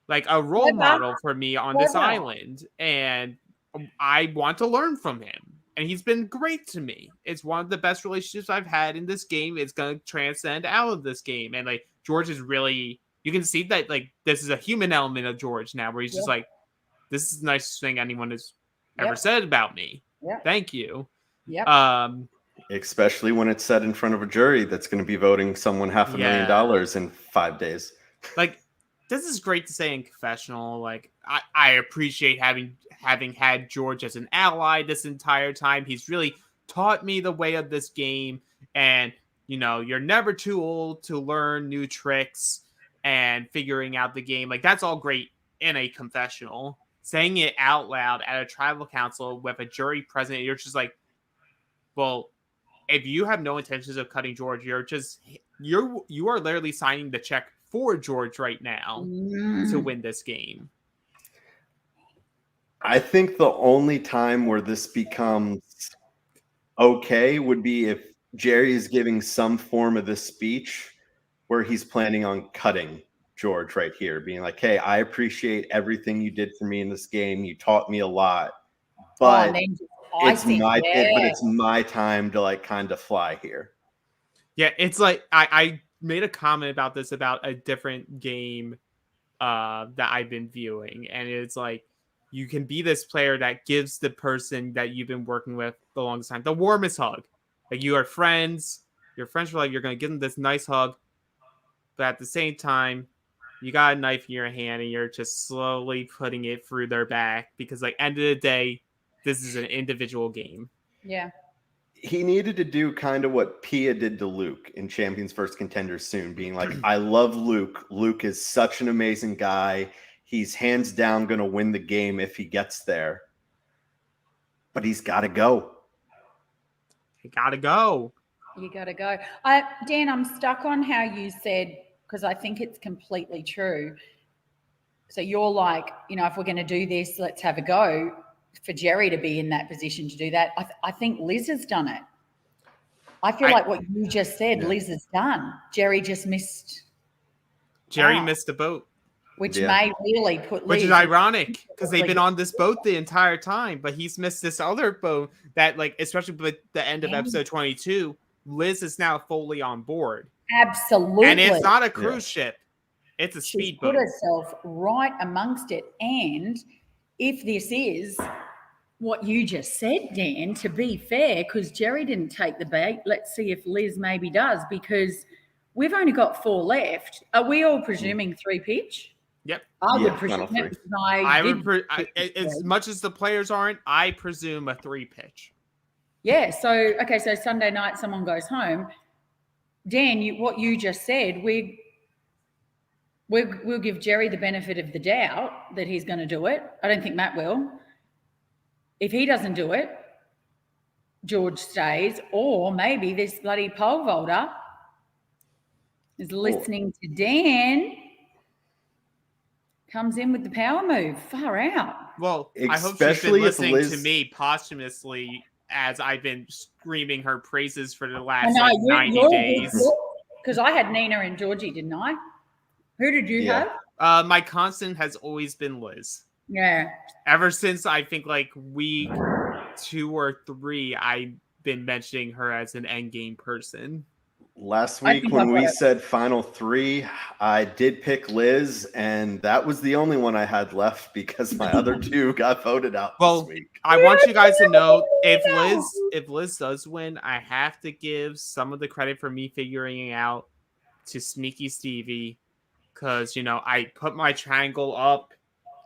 like a role model for me on this island. And I want to learn from him. And he's been great to me. It's one of the best relationships I've had in this game. It's going to transcend out of this game. And, like, George is really, you can see that, like, this is a human element of George now where he's just like, this is the nicest thing anyone has ever said about me. Thank you. Especially when it's said in front of a jury that's going to be voting someone $500,000 in 5 days. Like, this is great to say in confessional. Like, I appreciate having had George as an ally this entire time. He's really taught me the way of this game. And, you're never too old to learn new tricks and figuring out the game. Like, that's all great in a confessional. Saying it out loud at a tribal council with a jury present, you're just like, well, if you have no intentions of cutting George, you are literally signing the check for George right now to win this game. I think the only time where this becomes okay would be if Jerry is giving some form of this speech where he's planning on cutting George right here, being like, hey, I appreciate everything you did for me in this game. You taught me a lot, but it's my time to like kind of fly here. Yeah, it's like I made a comment about this about a different game that I've been viewing, and it's like you can be this player that gives the person that you've been working with the longest time the warmest hug. Like you are friends, you're friends for life, you're gonna give them this nice hug, but at the same time, you got a knife in your hand and you're just slowly putting it through their back because, like, end of the day, this is an individual game. Yeah. He needed to do kind of what Pia did to Luke in Champions vs. Contenders soon, being like, I love Luke. Luke is such an amazing guy. He's hands down going to win the game if he gets there. But he's got to go. You got to go. You got to go. Dan, I'm stuck on how you said, because I think it's completely true. So you're like, you know, if we're going to do this, let's have a go. For Jerry to be in that position to do that, I think Liz has done it. I feel like what you just said, Liz has done. Jerry just missed. Jerry missed the boat. Which may really put Liz. Which is ironic because they've been on this boat the entire time, but he's missed this other boat that, like, especially with the end of episode 22, Liz is now fully on board. Absolutely. And it's not a cruise ship. It's a speedboat. She put herself right amongst it. And if this is what you just said, Dan, to be fair, because Jerry didn't take the bait, let's see if Liz maybe does, because we've only got 4 left. Are we all presuming 3 pitch? Yep. I would presume it. As much as the players aren't, I presume a 3 pitch. Yeah. So, okay. So Sunday night, someone goes home. Dan, what you just said, we'll give Jerry the benefit of the doubt that he's going to do it. I don't think Matt will. If he doesn't do it, George stays, or maybe this bloody pole vaulter is listening to Dan, comes in with the power move. Far out. Well, I hope she's been listening to me posthumously as I've been screaming her praises for the last 90 days. Because I had Nina and Georgie, didn't I? Who did you have? My constant has always been Liz. Yeah. Ever since I think like week 2 or 3, I've been mentioning her as an endgame person. Last week when we said final 3, I did pick Liz, and that was the only one I had left because my other 2 got voted out this week. I want you guys to know if Liz does win, I have to give some of the credit for me figuring it out to Sneaky Stevie, because, you know, I put my triangle up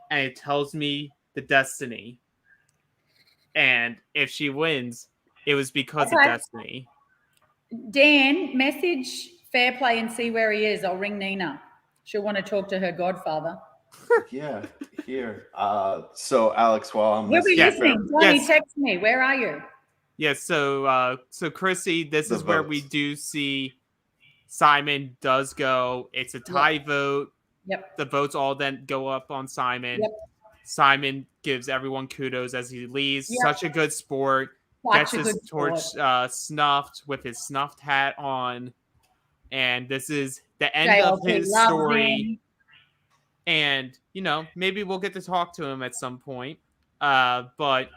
and it tells me the destiny. And if she wins, it was because of destiny. Dan, message Fairplay and see where he is. I'll ring Nina. She'll want to talk to her godfather. Yeah, here. So Alex, while I'm listening, Jonny, text me. Where are you? Yes. So Chrissy, this is where we do see Simon does go. It's a tie vote. Yep. The votes all then go up on Simon. Yep. Simon gives everyone kudos as he leaves. Yep. Such a good sport. Gets his torch snuffed with his snuffed hat on. And this is the end of his story. And, you know, maybe we'll get to talk to him at some point. But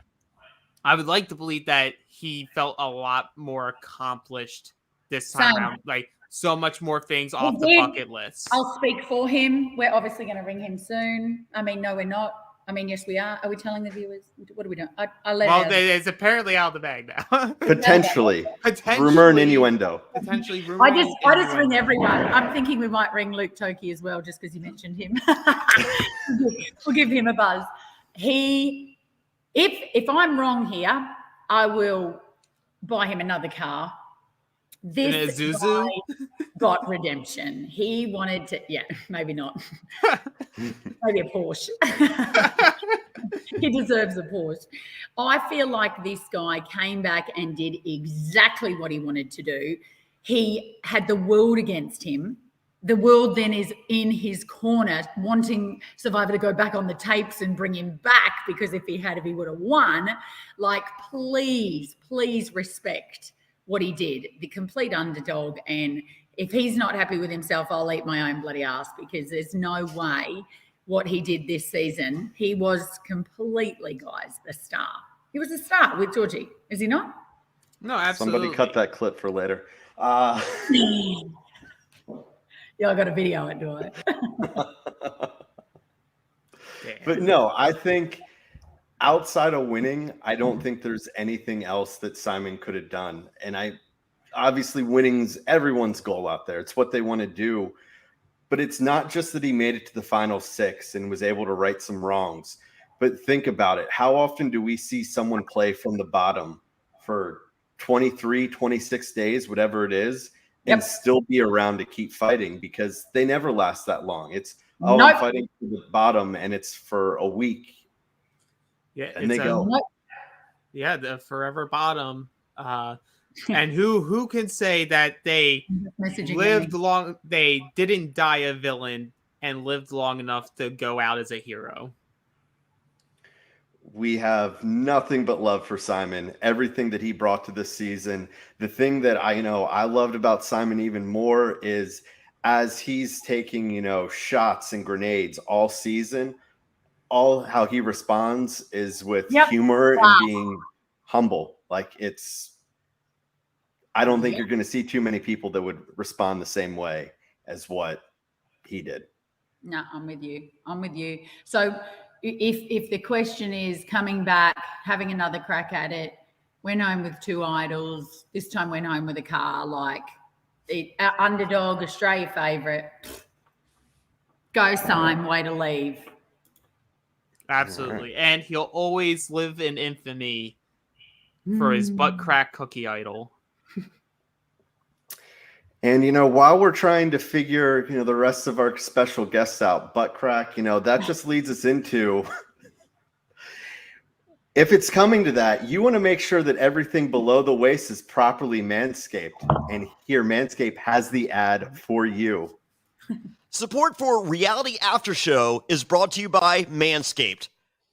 I would like to believe that he felt a lot more accomplished this time around. Like, so much more things off the bucket list. I'll speak for him. We're obviously going to ring him soon. I mean, no, we're not. I mean, yes, we are. Are we telling the viewers? What are we doing? It's apparently out of the bag now. Potentially. Rumor and innuendo. Potentially rumor. I just ring everyone. I'm thinking we might ring Luke Toki as well, just because you mentioned him. We'll give him a buzz. If I'm wrong here, I will buy him another car. This guy got redemption. He wanted to, maybe not. Maybe a Porsche. He deserves a Porsche. I feel like this guy came back and did exactly what he wanted to do. He had the world against him. the world then is in his corner, wanting Survivor to go back on the tapes and bring him back, because if he would have won. Like, please respect what he did, the complete underdog. And if he's not happy with himself, I'll eat my own bloody ass, because there's no way what he did this season. He was completely, guys, a star. He was a star with Georgie, is he not? No, absolutely. Somebody cut that clip for later. Yeah, I got a video into it. But no, I think outside of winning, I don't think there's anything else that Simon could have done. And obviously winning's everyone's goal out there. It's what they want to do. But it's not just that he made it to the final 6 and was able to right some wrongs. But think about it. How often do we see someone play from the bottom for 23, 26 days, whatever it is, and still be around to keep fighting? Because they never last that long. It's, I'm fighting to the bottom, and it's for a week. Yeah, and they go. Yeah, the forever bottom. And who can say that they lived long? They didn't die a villain and lived long enough to go out as a hero. We have nothing but love for Simon. Everything that he brought to this season. The thing that I loved about Simon even more is, as he's taking, shots and grenades all season, all how he responds is with humor and being humble. Like, I don't think you're going to see too many people that would respond the same way as what he did. No, I'm with you. So if the question is coming back, having another crack at it, went home with 2 idols, this time went home with a car, like underdog, Australia favourite. Go, Sim, way to leave. Absolutely. And he'll always live in infamy for his butt crack cookie idol. And, while we're trying to figure, the rest of our special guests out, butt crack, that just leads us into, if it's coming to that, you want to make sure that everything below the waist is properly manscaped. And here, Manscaped has the ad for you. Support for Reality After Show is brought to you by Manscaped,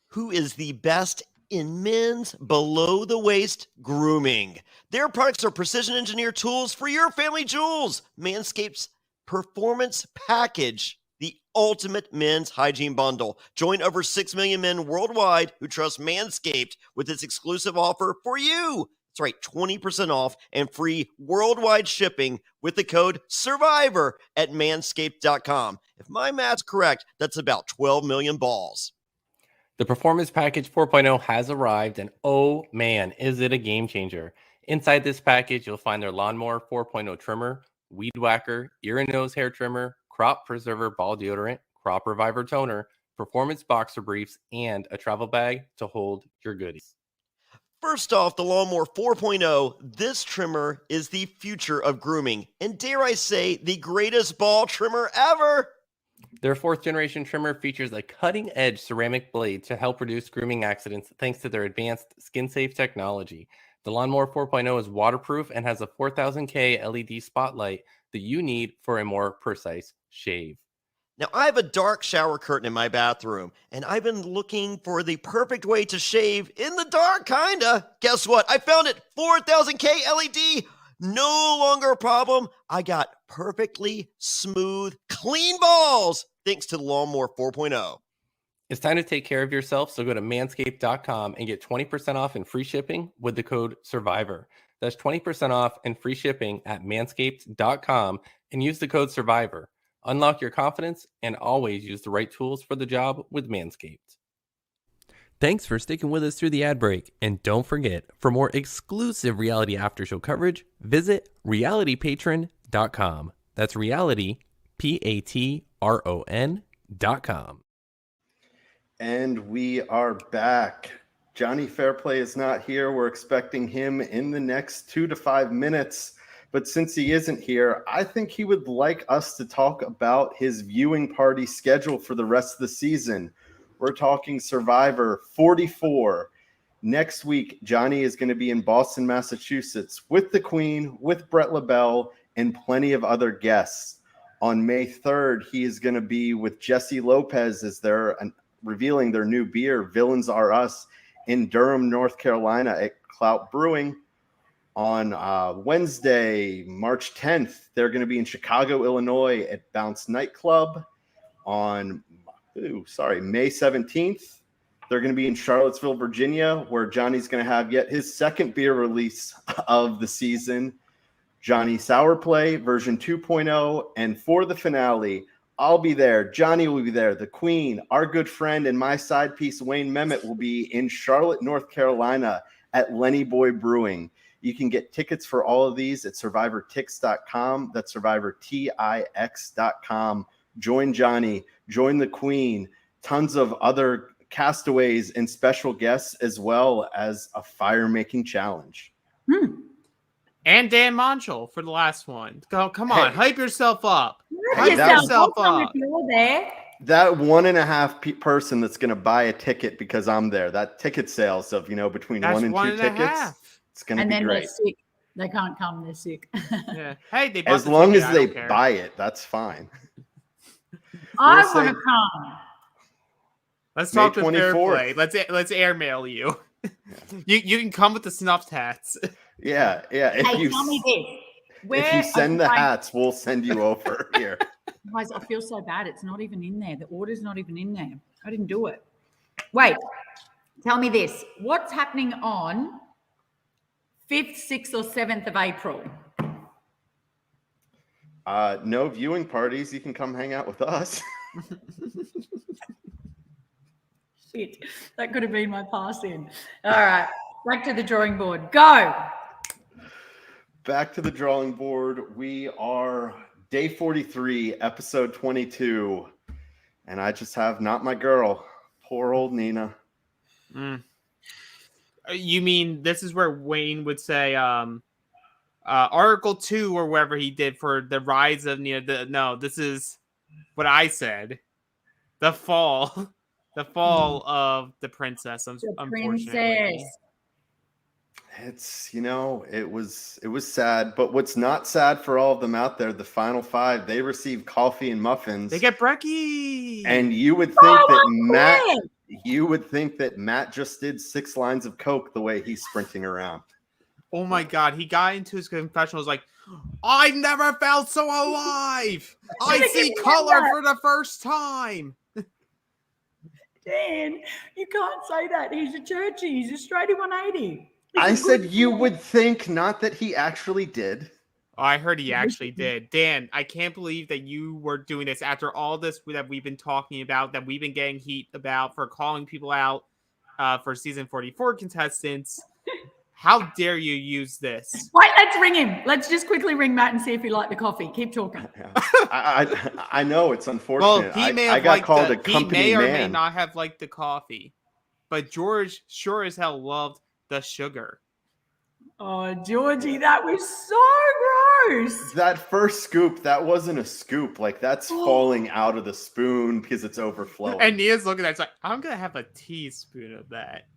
who is the best in men's below-the-waist grooming. Their products are precision-engineered tools for your family jewels. Manscaped's Performance Package, the ultimate men's hygiene bundle. Join over 6 million men worldwide who trust Manscaped with this exclusive offer for you. That's right, 20% off and free worldwide shipping with the code SURVIVOR at manscaped.com. If my math's correct, that's about 12 million balls. The Performance Package 4.0 has arrived, and oh man, is it a game changer. Inside this package, you'll find their Lawnmower 4.0 trimmer, Weed Whacker, ear and nose hair trimmer, Crop Preserver ball deodorant, Crop Reviver toner, performance boxer briefs, and a travel bag to hold your goodies. First off, the Lawnmower 4.0, this trimmer is the future of grooming, and dare I say, the greatest ball trimmer ever. Their 4th generation trimmer features a cutting-edge ceramic blade to help reduce grooming accidents thanks to their advanced skin-safe technology. The Lawnmower 4.0 is waterproof and has a 4000K LED spotlight that you need for a more precise shave. Now, I have a dark shower curtain in my bathroom, and I've been looking for the perfect way to shave in the dark, kinda. Guess what? I found it! 4000K LED! No longer a problem. I got perfectly smooth, clean balls thanks to the Lawnmower 4.0. It's time to take care of yourself, so go to manscaped.com and get 20% off and free shipping with the code SURVIVOR. That's 20% off and free shipping at manscaped.com and use the code SURVIVOR. Unlock your confidence and always use the right tools for the job with Manscaped. Thanks for sticking with us through the ad break. And don't forget, for more exclusive Reality After Show coverage, visit realitypatron.com. That's reality, Patron.com. And we are back. Jonny Fairplay is not here. We're expecting him in the next 2 to 5 minutes. But since he isn't here, I think he would like us to talk about his viewing party schedule for the rest of the season. We're talking Survivor 44. Next week, Jonny is going to be in Boston, Massachusetts with the Queen, with Brett LaBelle, and plenty of other guests. On May 3rd, he is going to be with Jesse Lopez as they're revealing their new beer, Villains Are Us, in Durham, North Carolina at Clout Brewing. On Wednesday, March 10th, they're going to be in Chicago, Illinois at Bounce Nightclub. On May 17th, they're going to be in Charlottesville, Virginia, where Johnny's going to have yet his second beer release of the season, Johnny Sour Play version 2.0. And for the finale, I'll be there. Johnny will be there. The Queen, our good friend, and my side piece, Wayne Memmott, will be in Charlotte, North Carolina at Lenny Boy Brewing. You can get tickets for all of these at survivortix.com. That's survivortix.com. Join Johnny, join the Queen, tons of other castaways and special guests, as well as a fire-making challenge. And Dan Montchal for the last one. Come on, hype yourself up. Hype yourself up. If you're there. That 1.5 person that's going to buy a ticket because I'm there. That ticket sales of, between That's 1 and 2 tickets. It's going to be great. They're sick. They can't come. They're sick. Yeah. Hey, they as long as they buy it, that's fine. I want to come. Let's talk to Fairplay. Let's airmail you. Yeah. You can come with the snuffed hats. Yeah. Hey, tell me this. If you send the hats, we'll send you over here. Guys, I feel so bad. It's not even in there. The order's not even in there. I didn't do it. Wait. Tell me this. What's happening on 5th, 6th, or 7th of April? No viewing parties. You can come hang out with us. Shit, that could have been my pass in. All right, back to the drawing board. Go. Back to the drawing board. We are day 43, episode 22. And I just have not my girl. Poor old Nina. You mean this is where Wayne would say Article 2 or whatever he did for the rise of Nina? No, this is what I said. The fall of the princess. Unfortunately. It's, it was sad, but what's not sad for all of them out there, the final 5, they receive coffee and muffins. They get brekkie. And you would think that Matt just did 6 lines of Coke the way he's sprinting around. Oh my God. He got into his confessional. Was like, I never felt so alive. I see color for the first time. Dan, you can't say that. He's a churchy. He's a straighty 180. I said you would think, not that he actually did. Oh, I heard he actually did. Dan, I can't believe that you were doing this after all this that we've been talking about, that we've been getting heat about for calling people out for season 44 contestants. How dare you use this? Wait, let's ring him. Let's just quickly ring Matt and see if he liked the coffee. Keep talking. I know it's unfortunate. Well, he may have may or may not have liked the coffee, but George sure as hell loved the sugar. Oh, Georgie, that was so gross. That first scoop, that wasn't a scoop. Like, that's falling out of the spoon because it's overflowing. And Nia's looking at it, it's like, I'm going to have a teaspoon of that.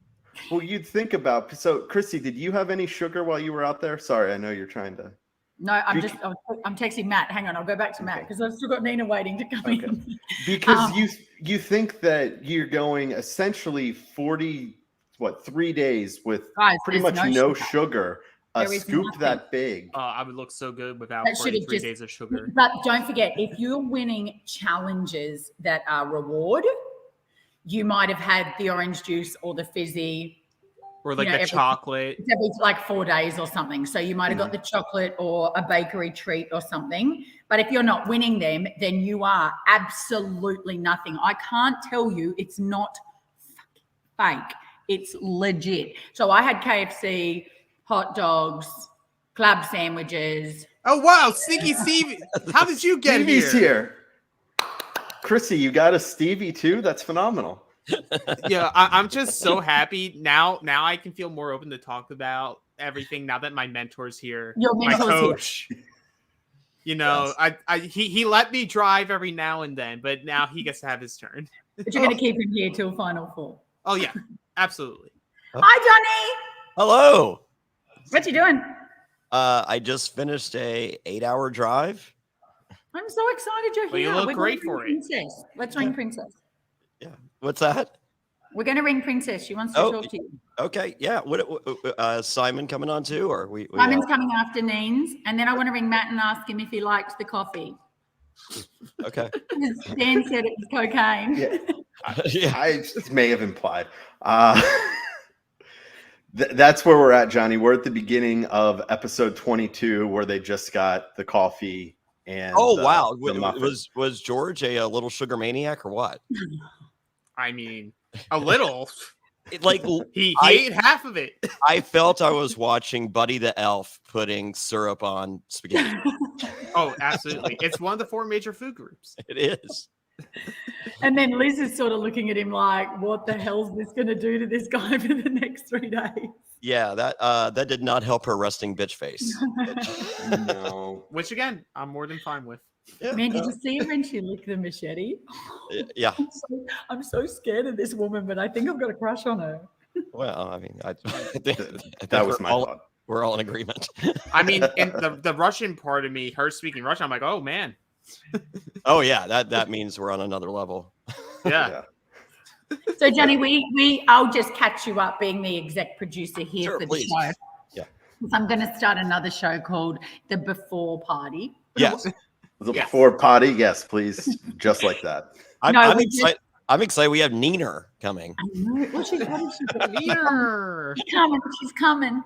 Well, you'd think about... So, Chrissy, did you have any sugar while you were out there? Sorry, I know you're trying to... No, I'm texting Matt. Hang on, I'll go back to Matt because I've still got Nina waiting to come in. Because you think that you're going essentially 3 days with pretty much no sugar. A scoop that big. I would look so good without 43 days of sugar. But don't forget, if you're winning challenges that are reward, you might have had the orange juice or the fizzy. Or like a chocolate. It's like 4 days or something. So you might have got the chocolate or a bakery treat or something. But if you're not winning them, then you are absolutely nothing. I can't tell you it's not fake. It's legit. So I had KFC, hot dogs, club sandwiches. Oh, wow. Sneaky Stevie. How did you get Stevie's here? Chrissy, you got a Stevie too? That's phenomenal. Yeah, I'm just so happy now. Now I can feel more open to talk about everything now that my mentor's here. My coach. Here. He let me drive every now and then, but now he gets to have his turn. But you're going to keep him here till Final Four. Oh yeah, absolutely. Hi, Jonny. Hello. What you doing? I just finished a 8-hour drive. I'm so excited you're Well, here. you look We're great gonna for ring it. Princess. Let's ring Princess. Yeah. What's that? We're going to ring Princess. She wants to Oh, talk to you. Okay. Yeah. What Simon coming on too, or we Simon's coming after Neens, and then I want to ring Matt and ask him if he liked the coffee. Okay. Because Dan said it was cocaine. Yeah. Yeah. I just may have implied. That's where we're at, Johnny. We're at the beginning of episode 22, where they just got the coffee and Wow. the muffin. Was George a little sugar maniac or what? I mean, a little. He I- ate half of it. I felt I was watching Buddy the Elf putting syrup on spaghetti. Oh, absolutely. It's one of the 4 major food groups. It is. And then Liz is sort of looking at him like, what the hell's this going to do to this guy for the next 3 days? Yeah, that did not help her resting bitch face. No. Which, again, I'm more than fine with. Yeah, Man, did you see her when she licked the machete? yeah. I'm so scared of this woman, but I think I've got a crush on her. Well, I mean, I think That was my thought. We're all in agreement. I mean, in the Russian part of me, her speaking Russian, I'm like, oh, man. Oh yeah, that means we're on another level. Yeah. So, Johnny, I'll just catch you up being the exec producer here Sure, for the please. show. Yeah. I'm going to start another show called The Before Party. Yes. The Yes. before potty, yes, please. Just like that. I'm excited. I'm excited. We have Neener coming. I know. What is she doing? Leader. She's coming.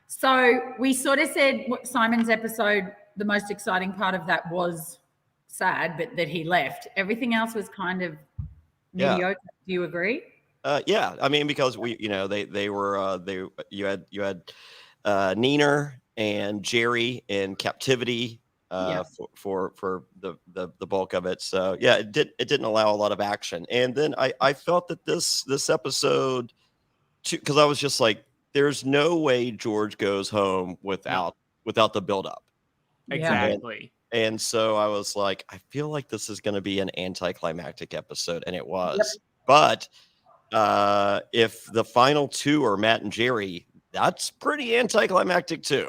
So we sort of said Simon's episode, the most exciting part of that was sad, but that he left. Everything else was kind of mediocre. Do you agree? Yeah, I mean, because they were you had Neener and Jerry in captivity for the bulk of it. So yeah, it didn't allow a lot of action. And then I felt that this episode, because I was just like, there's no way George goes home without the buildup. Exactly. And so I was like, I feel like this is going to be an anticlimactic episode, and it was. Yep. But if the final 2 are Matt and Jerry, that's pretty anticlimactic too.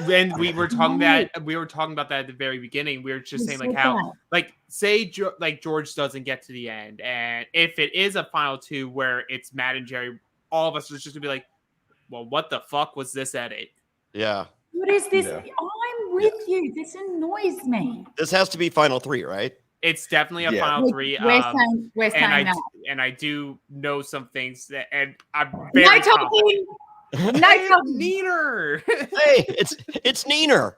And we were talking about that at the very beginning. We were just saying like how, like, say like George doesn't get to the end, and if it is a final 2 where it's Matt and Jerry, all of us are just gonna be like, well, what the fuck was this edit? Yeah. What is this? Yeah. I'm with you. This annoys me. This has to be final 3, right? It's definitely a final 3. We're saying that. And I do know some things that, and I'm very no talking. No talking. Neener. Hey, it's Neener.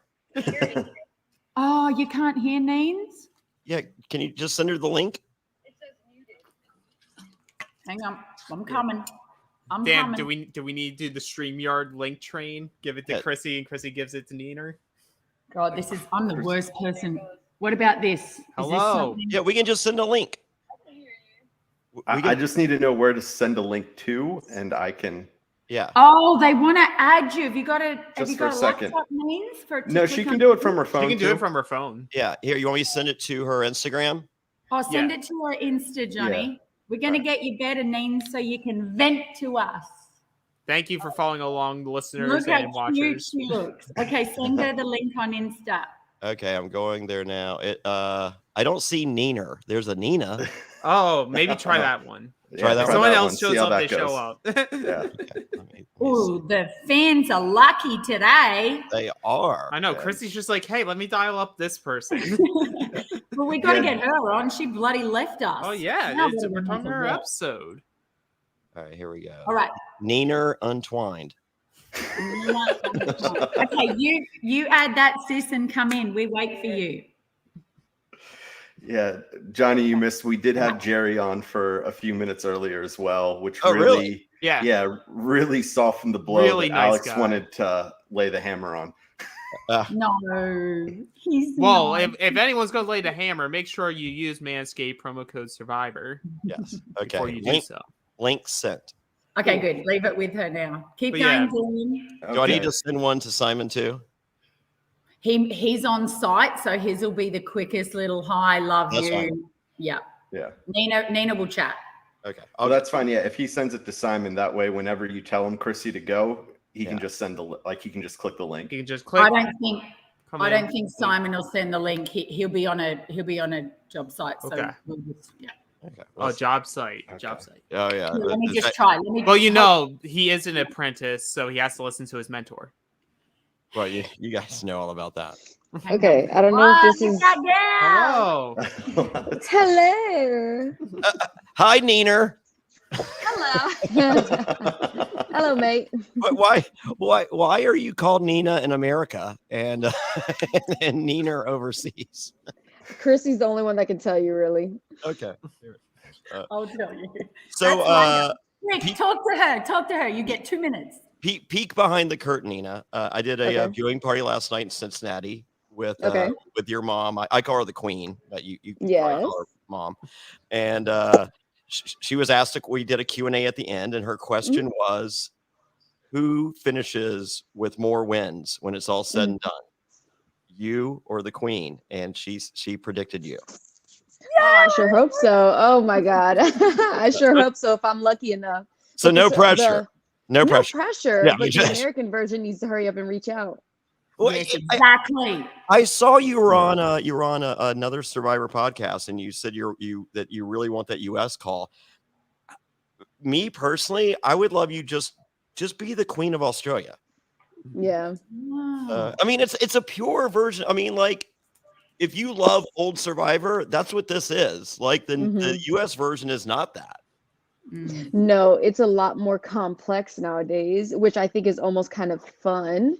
Oh, you can't hear Neens? Yeah, can you just send her the link? Hang on, I'm coming. Dan, do we need to do the StreamYard link train? Give it to Chrissy, and Chrissy gives it to Neener. God, I'm the worst person. What about this? Hello. Yeah, we can just send a link. I just need to know where to send a link to, and I can. Yeah. Oh, they want to add you. Have you got a second. laptop Neens for? No, she can do it from her phone. She can do it from her phone. Yeah. Here, you want me to send it to her Instagram? Oh, send it to her Insta, Johnny. Yeah. We're going to get you better Neens so you can vent to us. Thank you for following along, listeners and watchers. Cute she looks. Okay, send her the link on Insta. Okay, I'm going there now. I don't see Neener. There's a Nina. Oh, maybe try that one. Try that. Someone else shows up, they show up. Yeah. Okay, ooh, the fans are lucky today. They are. I know. Chrissy's just like, hey, let me dial up this person. Well, we got to get her on. She bloody left us. Oh, yeah. We're talking her episode. All right, here we go. All right. Neener Untwined. Okay, you add that, sis, and come in. We wait for you. Yeah, Johnny, you missed. We did have Jerry on for a few minutes earlier as well, which really? really softened the blow really that nice Alex guy. Wanted to lay the hammer on. No, he's well. not. If anyone's gonna lay the hammer, make sure you use Manscaped promo code Survivor. Yes. Okay. Before you do so. Link sent. Okay, good. Leave it with her now. Keep going, Dean. Do I need to send one to Simon too? He's on site, so his will be the quickest little hi, love That's you. fine. Yeah. Yeah. Nina will chat. Okay. Oh, that's fine. Yeah, if he sends it to Simon, that way, whenever you tell him Chrissy to go, he can just send he can just click the link. You can just click. I don't think come I in. don't think Simon will send the link. He'll be on a job site. So Okay. we'll just, yeah. Okay. Oh, job site. Okay. Job site. Oh yeah. Let me Is just that- try. Well, you know, he is an apprentice, so he has to listen to his mentor. well, you guys know all about that. Okay, I don't know if this is. Hello. Hello. Hi, Neener. Hello. Hello, mate. Why are you called Nina in America and and Neener overseas? Chrissy's the only one that can tell you, really. Okay. I'll tell you. So, That's right. Nick, talk to her. Talk to her. You get 2 minutes. peek behind the curtain, Nina. I did a Okay. viewing party last night in Cincinnati with Okay. with your mom. I call her the queen, but you Yes. probably call her mom. And she was asked. We did a Q&A at the end, and her question was, "Who finishes with more wins when it's all said and done, you or the queen?" And she predicted you. Oh, I sure hope so. Oh my God. I sure hope so if I'm lucky enough. So But no the- pressure. No pressure. pressure. Yeah, But the just- American version needs to hurry up and reach out. Well, Yes, exactly. I saw you were on another Survivor podcast, and you said that you really want that US call. Me personally, I would love you just be the queen of Australia. Yeah. I mean, it's a pure version. I mean, like, if you love old Survivor, that's what this is. Like the US version is not that. No, it's a lot more complex nowadays, which I think is almost kind of fun.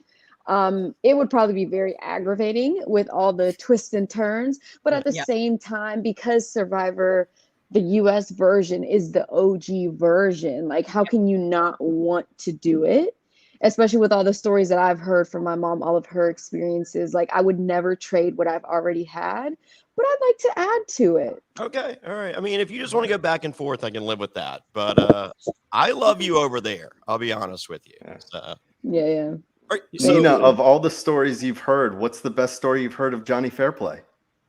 It would probably be very aggravating with all the twists and turns, but at the same time, because Survivor, the US version is the OG version, like how can you not want to do it? Especially with all the stories that I've heard from my mom, all of her experiences. Like I would never trade what I've already had, but I'd like to add to it. Okay, all right. I mean, if you just want to go back and forth, I can live with that. But I love you over there. I'll be honest with you. So, Yeah. all right, so, Nina, of all the stories you've heard, what's the best story you've heard of Jonny Fairplay?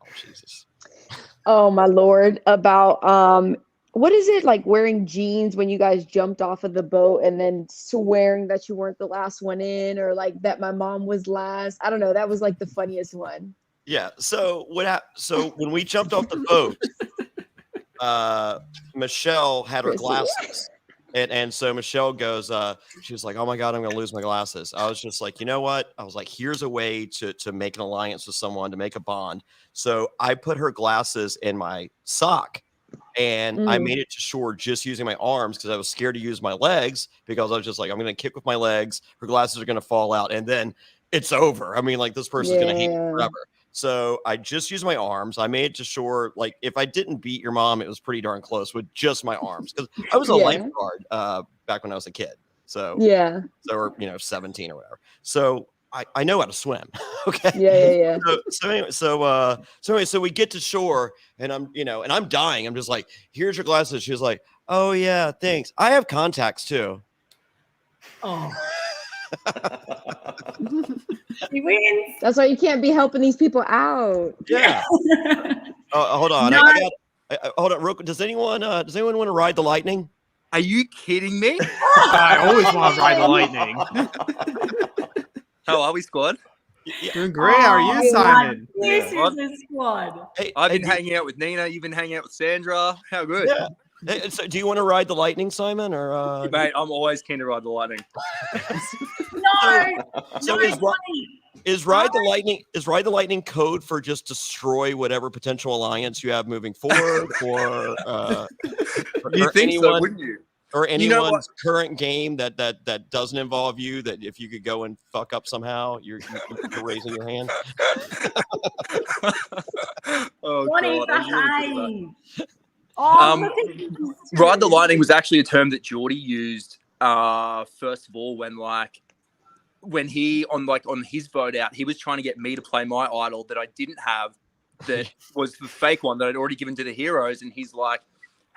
oh, Jesus. Oh my Lord, about what is it, like wearing jeans when you guys jumped off of the boat and then swearing that you weren't the last one in, or like that my mom was last? I don't know. That was like the funniest one. Yeah. So so when we jumped off the boat, Michelle had her Chrissy. glasses. And so Michelle goes, she was like, "Oh my God, I'm going to lose my glasses." I was just like, you know what? I was like, here's a way to make an alliance with someone, to make a bond. So I put her glasses in my sock, and I made it to shore just using my arms because I was scared to use my legs, because I was just like, I'm going to kick with my legs. Her glasses are going to fall out, and then it's over. I mean, like, this person's going to hate me forever. So I just used my arms. I made it to shore. Like, if I didn't beat your mom, it was pretty darn close with just my arms, because I was a lifeguard back when I was a kid. So or 17 or whatever. So I know how to swim. Okay. Yeah. So we get to shore, and I'm dying. I'm just like, "Here's your glasses." She was like, "Oh yeah, thanks. I have contacts too." Oh. He wins. That's why you can't be helping these people out. Yeah. Hold on. No. Hold on. Real quick. Does anyone want to ride the lightning? Are you kidding me? I always want to ride the lightning. How are we, squad? Doing great. How are you, Simon? This is the squad. Hey, I've been hanging out with Nina. You've been hanging out with Sandra. How good? Yeah. Hey, so do you want to ride the lightning, Simon, or Mate, I'm always keen to ride the lightning. So is ride the lightning code for just destroy whatever potential alliance you have moving forward, or You think so, wouldn't you? or You know anyone's current game that doesn't involve you, that if you could go and fuck up somehow, you're raising your hand? Oh, Johnny, God. I was really good at that. Oh, Ride the lightning was actually a term that Geordie used first of all when he on his vote out, he was trying to get me to play my idol that I didn't have, that was the fake one that I'd already given to the heroes, and he's like,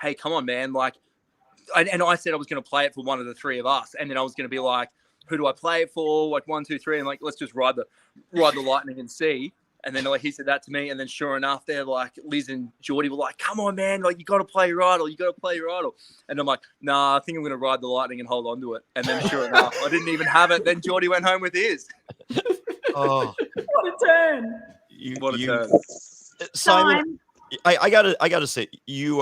"Hey, come on, man!" Like, and I said I was going to play it for one of the three of us, and then I was going to be like, "Who do I play it for?" Like 1, 2, 3, and like, let's just ride the lightning and see. And then like he said that to me, and then sure enough, they're like, Liz and Geordie were like, "Come on, man! Like, you got to play your idol. You got to play your idol." And I'm like, "Nah, I think I'm going to ride the lightning and hold on to it." And then sure enough, I didn't even have it. Then Geordie went home with his. Oh, What a turn. What a turn. Simon, Time. I gotta say, you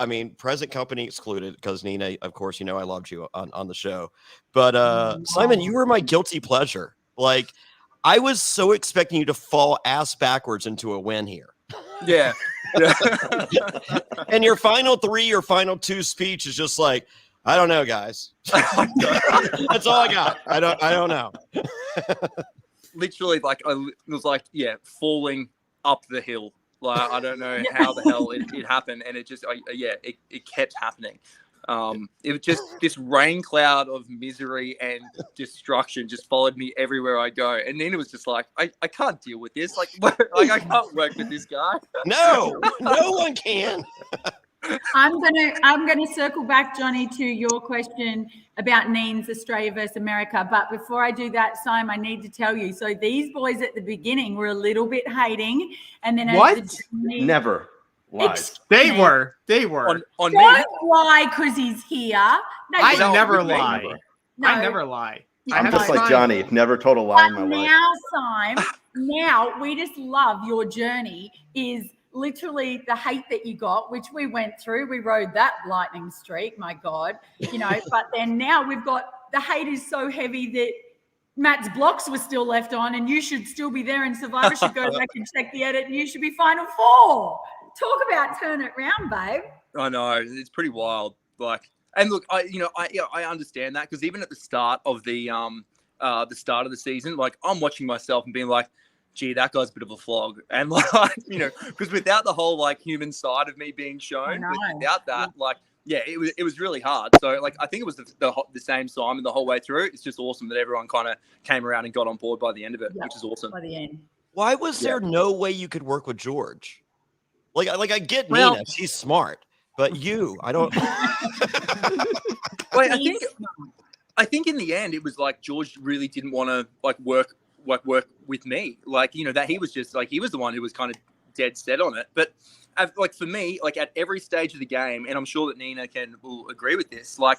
I mean, present company excluded, because Nina, of course, you know I loved you on the show. But Simon, you were my guilty pleasure. Like, I was so expecting you to fall ass backwards into a win here. Yeah. And your final 3 or final 2 speech is just like, I don't know, guys. That's all I got. I don't know. Literally, like, I was like, yeah, falling up the hill. Like, I don't know how the hell it happened, and it just, it kept happening. It was just this rain cloud of misery and destruction just followed me everywhere I go. And Nina was just like, I can't deal with this. Like I can't work with this guy. No one can. I'm gonna circle back, Johnny, to your question about Neen's Australia versus America. But before I do that, Simon, I need to tell you. So these boys at the beginning were a little bit hating, and then What? as the journey, Never lies. They were. On me. don't lie because he's here. No, I but- never Never. lie. no. I never lie. I I'm have just like time. Johnny. Never told a lie in But my life. now, Simon, now we just love your journey. Is literally the hate that you got, which we went through. We rode that lightning streak, my God, you know. But then now we've got the hate is so heavy that Matt's blocks were still left on, and you should still be there. And Survivor should go back and check the edit, and you should be final 4. Talk about turn it round, babe. I know, it's pretty wild. Like, and look, I understand that, because even at the start of the season, like, I'm watching myself and being like, gee, that guy's a bit of a flog. And like, because without the whole like human side of me being shown, without that, like, yeah, it was really hard. So like, I think it was the same Simon the whole way through. It's just awesome that everyone kind of came around and got on board by the end of it, which is awesome. By the end. Why was there no way you could work with George? Like I get Well- Nina, she's smart, but I don't. Wait, I think in the end it was like George really didn't want to work with me. Like, that he was just like, he was the one who was kind of dead set on it. But like for me, like at every stage of the game, and I'm sure that Nina will agree with this, like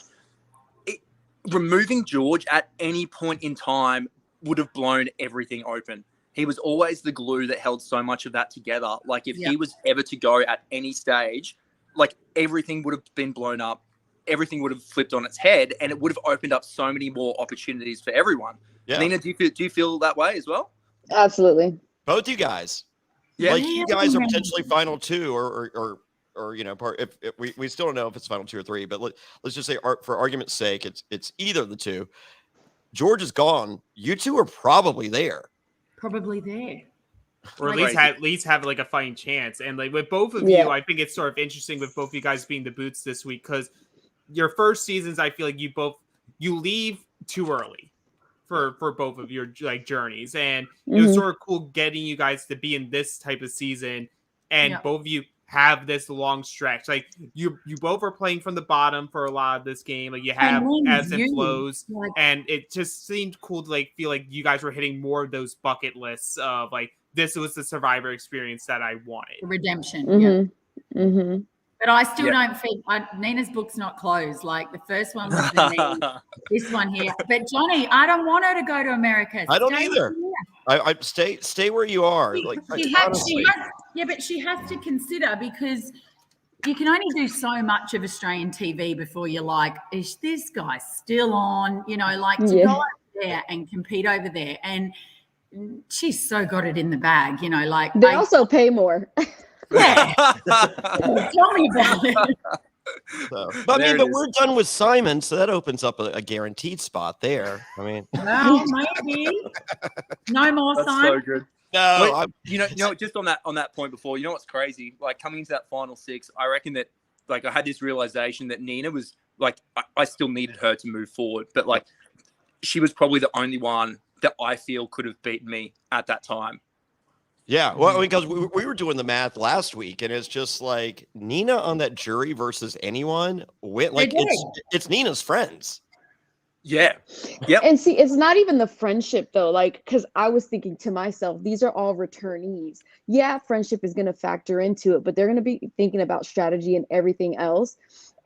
removing George at any point in time would have blown everything open. He was always the glue that held so much of that together. Like if he was ever to go at any stage, like everything would have been blown up. Everything would have flipped on its head, and it would have opened up so many more opportunities for everyone. Yeah. Nina, do you feel that way as well? Absolutely. Both you guys. Yeah. Like you guys are potentially final 2 or part. If we still don't know if it's final 2 or 3, but let's just say for argument's sake, it's either of the 2. George is gone. You 2 are probably there. Probably there. Or Like- at least have like a fighting chance. And like with both of you, I think it's sort of interesting with both of you guys being the boots this week, because your first seasons, I feel like you leave too early for both of your like journeys, and it was sort of cool getting you guys to be in this type of season, and both of you have this long stretch. Like you both are playing from the bottom for a lot of this game. Like you have ebbs and flows, and it just seemed cool to like feel like you guys were hitting more of those bucket lists of like, this was the Survivor experience that I wanted. Redemption. But I still don't think Nina's book's not closed. Like the first one was the Nina, this one here. But Johnny, I don't want her to go to America. I don't either. I stay where you are. Like but she has to consider, because you can only do so much of Australian TV before you're like, is this guy still on? Like to go over there and compete over there. And she's so got it in the bag, like they also pay more. Yeah. Tell me about it. So, but we're done with Simon, so that opens up a guaranteed spot there. I mean, well, maybe no more Simon. So good. No, Wait, just on that point before, what's crazy? Like coming into that final 6, I reckon that like I had this realization that Nina was like, I still needed her to move forward, but like she was probably the only one that I feel could have beaten me at that time. Yeah, well, because we were doing the math last week, and it's just like Nina on that jury versus anyone went like it's Nina's friends. Yeah. Yep. And see, it's not even the friendship though, like, because I was thinking to myself, these are all returnees. Yeah, friendship is going to factor into it, but they're going to be thinking about strategy and everything else.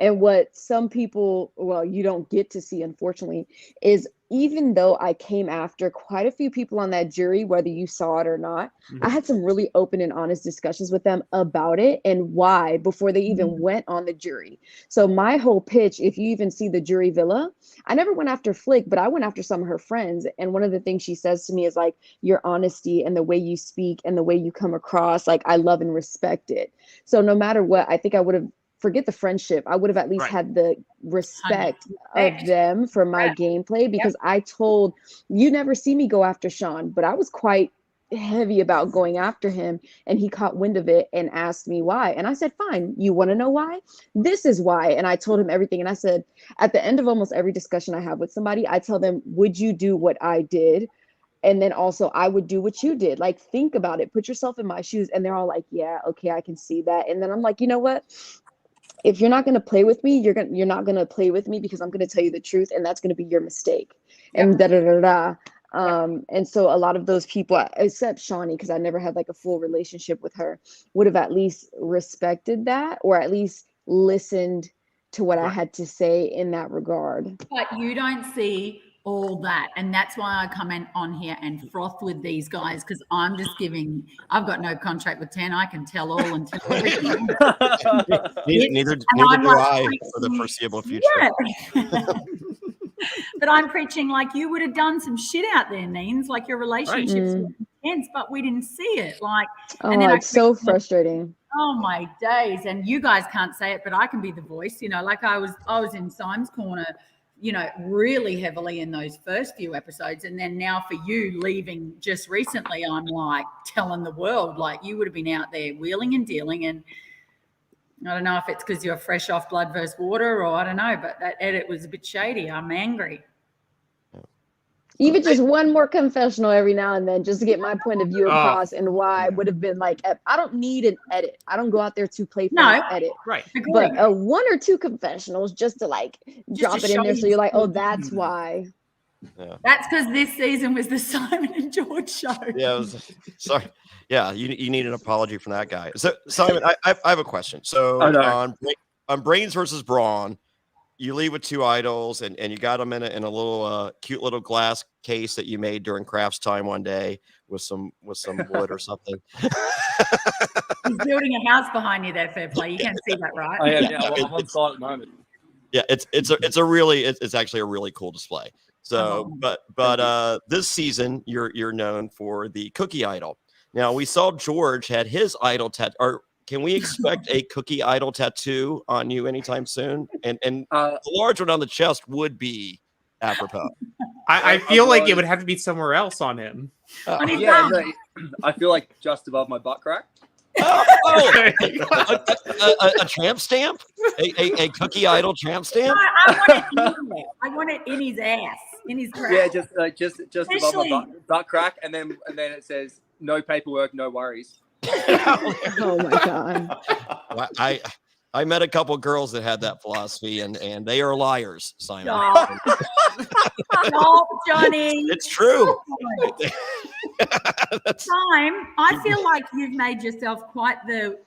And what some people, well, you don't get to see, unfortunately, is even though I came after quite a few people on that jury, whether you saw it or not, I had some really open and honest discussions with them about it and why before they even went on the jury. So my whole pitch, if you even see the jury villa, I never went after Flick, but I went after some of her friends. And one of the things she says to me is like, your honesty and the way you speak and the way you come across, like I love and respect it. So no matter what, I think I would have, forget the friendship, I would have at least had the respect of them for my gameplay, because I told, you never see me go after Sean, but I was quite heavy about going after him, and he caught wind of it and asked me why. And I said, fine, you want to know why? This is why. And I told him everything. And I said, at the end of almost every discussion I have with somebody, I tell them, would you do what I did? And then also I would do what you did. Like, think about it, put yourself in my shoes. And they're all like, yeah, okay, I can see that. And then I'm like, you know what? If you're not going to play with me, you're not going to play with me, because I'm going to tell you the truth, and that's going to be your mistake. And and so a lot of those people, except Shawnee, because I never had like a full relationship with her, would have at least respected that, or at least listened to what I had to say in that regard. But you don't see all that, and that's why I come on here and froth with these guys, because I'm just giving, I've got no contract with 10, I can tell all and tell everything. neither do I for the foreseeable future. But I'm preaching like you would have done some shit out there, Neens, like your relationships were intense, but we didn't see it. Like, and then it's so frustrating. Oh my days. And you guys can't say it, but I can be the voice, you know, like I was in Simon's corner, you know, really heavily in those first few episodes. And then now for you leaving just recently, I'm like telling the world, like you would have been out there wheeling and dealing. And I don't know if it's because you're fresh off Blood vs. Water, or I don't know, but that edit was a bit shady. I'm angry. Even just one more confessional every now and then, just to get my point of view across, and why I would have been like, I don't need an edit. I don't go out there to play for an edit. Right. But 1 or 2 confessionals just to like drop it in there, so you're like, oh, that's why. Yeah. That's because this season was the Simon and George show. Yeah, sorry. Yeah, you need an apology from that guy. So Simon, I have a question. So on Brains versus Brawn, you leave with 2 idols, and you got them in a little cute little glass case that you made during crafts time one day with some wood or something. He's building a house behind you there, Fairplay. You can see that, right? I am. Yeah, I'm on site at the moment. Yeah, it's actually a really cool display. So, but this season you're known for the cookie idol. Now we saw George had his idol tattoo. Can we expect a cookie idol tattoo on you anytime soon? And the large one on the chest would be apropos. I feel like it would have to be somewhere else on him. I feel like just above my butt crack. A tramp stamp? A cookie idol tramp stamp? No, I want it in his ass, in his crack. Yeah, just above my butt crack, and then it says no paperwork, no worries. Oh my god! I met a couple girls that had that philosophy, and they are liars, Simon. No, Jonny. It's true. I feel like you've made yourself quite the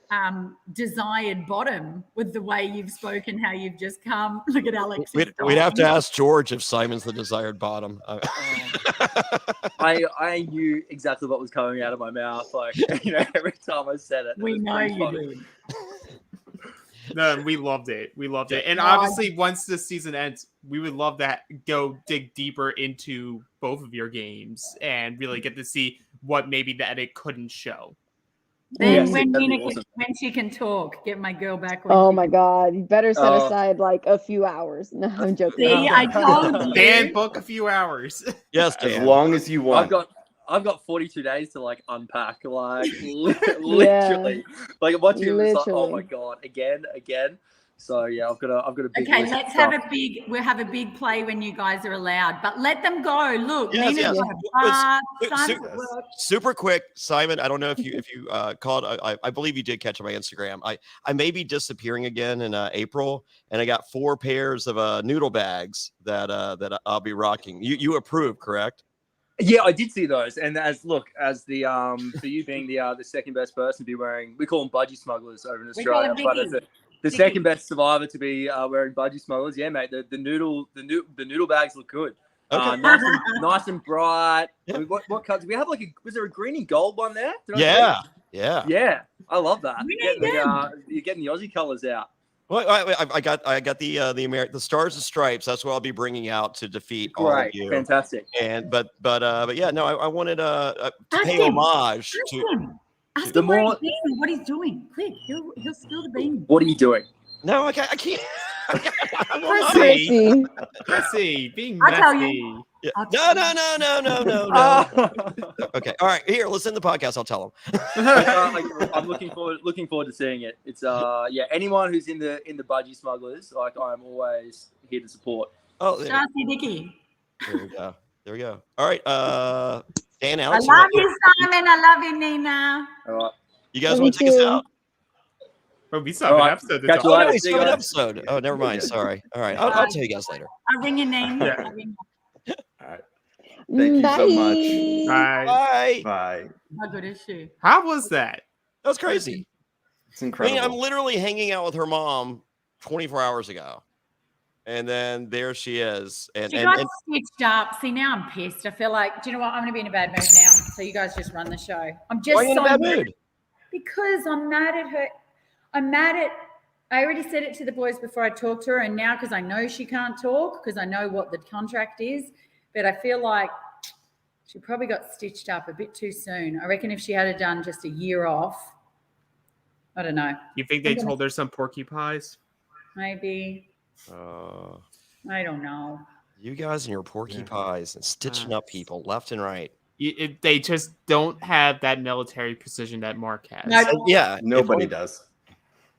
desired bottom with the way you've spoken, how you've just come. Look at Alex. We'd have to ask George if Simon's the desired bottom. I knew exactly what was coming out of my mouth. Like, you know, every time I said it. We know you did. No, we loved it. And obviously, once this season ends, we would love to go dig deeper into both of your games and really get to see what maybe the edit couldn't show. Then when she can talk, get my girl back. Oh my god, you better set aside like a few hours. No, I'm joking. See, I told you. Dan, book a few hours. Yes, as long as you want. I've got 42 days to like unpack, like literally. Like watching this, like, oh my god, again. So yeah, I've got a big. Okay, let's have we'll have a big play when you guys are allowed, but let them go. Look, super quick, Simon. I don't know if you called. I believe you did catch on my Instagram. I may be disappearing again in April, and I got 4 pairs of noodle bags that I'll be rocking. You approve, correct? Yeah, I did see those, and as the for you being the second best person to be wearing, we call them budgie smugglers over in Australia, but The second best survivor to be wearing budgie smugglers. Yeah, mate. The noodle bags look good. Okay. Nice and bright. Yeah. What colors? Do we have was there a green and gold one there? Did I Yeah. see? Yeah. Yeah. I love that. We You're need getting the Aussie colors out. Well, I got the Stars and Stripes. That's what I'll be bringing out to defeat all of Great. you. Fantastic. And but yeah, no, I wanted to Ask pay him. homage Ask to. him. Ask The him where more- he's been, what he's doing. Quick, he'll spill the beans. What are you doing? No, I can't. I will not. Chrissy, Chrissy. Chrissy, being I'll tell messy. you. Yeah. I'll No. Oh. Okay. All right. Here, listen to the podcast. I'll tell them. I'm looking forward to seeing it. It's anyone who's in the budgie smugglers, like I'm always here to support. Oh, there Darcy Dicky. we go. There we go. All right. Dan, I Alex, love you, Simon. I love you, Nina. All right. you guys Me want to take us too. out? But we still have an Alright, episode to catch talk you Oh, later. no, we See still have an guys. episode. Oh, never mind. Sorry. All right. I'll tell you guys later. I'll ring your name. Yeah. I'll ring- All right. Thank you so much. Bye. Bye. Bye. How good is she? How was that? That was crazy. It's I incredible. mean, I'm literally hanging out with her mom 24 hours ago. And then there she is. And, She and, got and stitched up. See, now I'm pissed. I feel like, do you know what? I'm going to be in a bad mood now. So you guys just run the show. I'm just why are you in a so bad mad mood? because I'm mad at her. I'm mad at. I already said it to the boys before I talked to her, and now because I know she can't talk, because I know what the contract is, but I feel like she probably got stitched up a bit too soon. I reckon if she had done just a year off, I don't know, You think they told her some porcupines? maybe. I don't know. You guys and your porcupines and stitching up people left and right. They just don't have that military precision that Mark has. No. Yeah. Nobody does.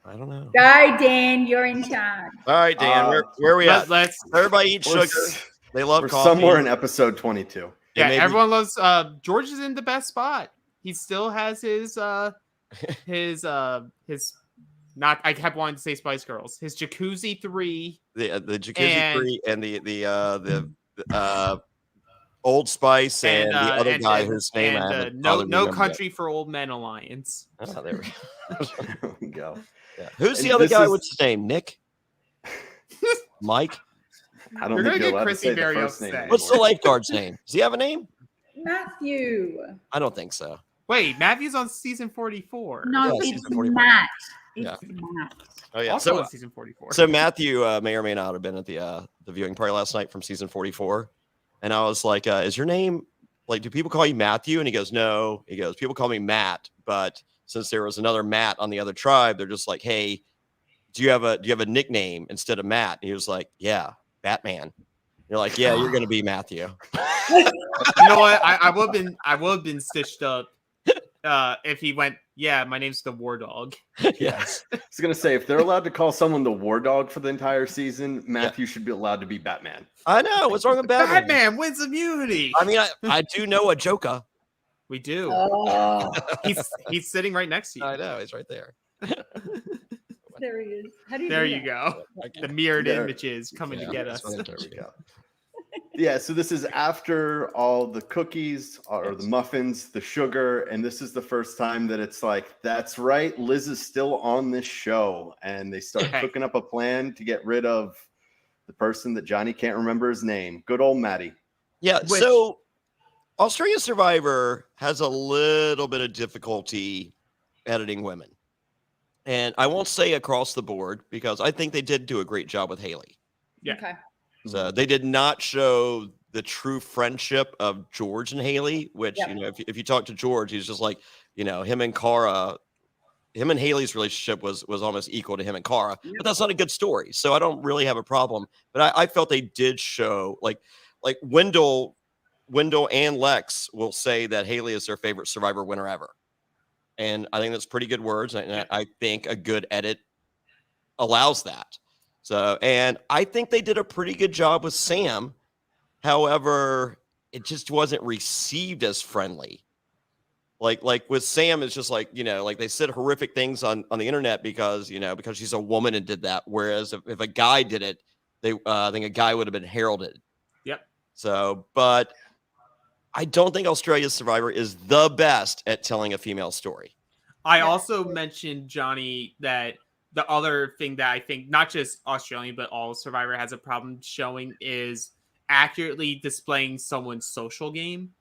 I don't know. Go, Dan. You're in charge. All right, Dan. where are we at? Let's. Everybody eat We're sugar. s- They love We're coffee. somewhere in episode 22. Yeah, maybe- everyone loves. George is in the best spot. He still has his. Not. I kept wanting to say Spice Girls. His Jacuzzi 3. the Jacuzzi and- 3 and the Old Spice and the other guy whose name I and haven't no bothered to remember Country for Old Men Alliance. yet. Oh, there we go. There we go. Yeah. Who's the And other this guy? is- What's his name? Nick? Mike? I don't You're think gonna you're get allowed to Chrissy say the very first name upset. What's the anymore. lifeguard's name? Does he have a name? Matthew. I don't think so. Wait, Matthew's on season 44. No, Yeah, it's season 44. Matt. It's Yeah. Matt. Oh yeah. Also So, on season 44. so Matthew may or may not have been at the viewing party last night from season 44, and I was like, "Is your name like? Do people call you Matthew?" And he goes, "No." He goes, "People call me Matt, but since there was another Matt on the other tribe, they're just like, hey, do you have a nickname instead of Matt?" And he was like, "Yeah, Batman." You're like, "Yeah, you're gonna be Matthew." You know what? I would have been stitched up if he went, "Yeah, my name's the War Dog." Yes. I was gonna say, if they're allowed to call someone the War Dog for the entire season, Matthew should be allowed to be Batman. I know. What's wrong with Batman? Batman wins immunity. I mean, I do know a Joker. We do. Oh, He's sitting right next to you. I know. He's right there. there he is. How do you There do you that? go. The mirrored There. images coming to get us. There we go. Yeah, so this is after all the cookies or the muffins, the sugar, and this is the first time that it's like, that's right, Liz is still on this show, and they start Okay. cooking up a plan to get rid of the person that Johnny can't remember his name. Good old Maddie. Yeah. Which- So Australian Survivor has a little bit of difficulty editing women. And I won't say across the board because I think they did do a great job with Haley. Yeah. Okay. So they did not show the true friendship of George and Haley, which, Yep. you know, if you talk to George, he's just like, you know, him and Haley's relationship was almost equal to him and Cara, but that's not a good story. So I don't really have a problem. But I felt they did show like Wendell and Lex will say that Haley is their favorite Survivor winner ever. And I think that's pretty good words. And I think a good edit allows that. So, and I think they did a pretty good job with Sam. However, it just wasn't received as friendly. Like with Sam, it's just like, you know, like they said horrific things on the internet because she's a woman and did that. Whereas if a guy did it, I think a guy would have been heralded. Yep. So, but I don't think Australia's Survivor is the best at telling a female story. I also mentioned, Johnny, that the other thing that I think not just Australian but all Survivor has a problem showing is accurately displaying someone's social game.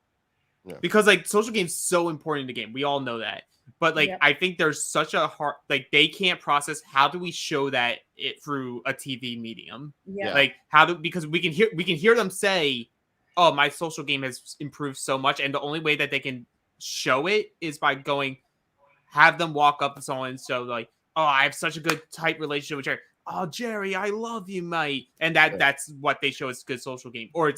Yeah. Because like social game's so important in the game. We all know that. But like I think there's such a hard like they can't process how do we show that it through a TV medium. Yeah. Like because we can hear them say, "Oh, my social game has improved so much," and the only way that they can show it is by have them walk up to someone and so like, "Oh, I have such a good tight relationship with Jerry. Oh, Jerry, I love you, mate." And that's what they show as good social game. Or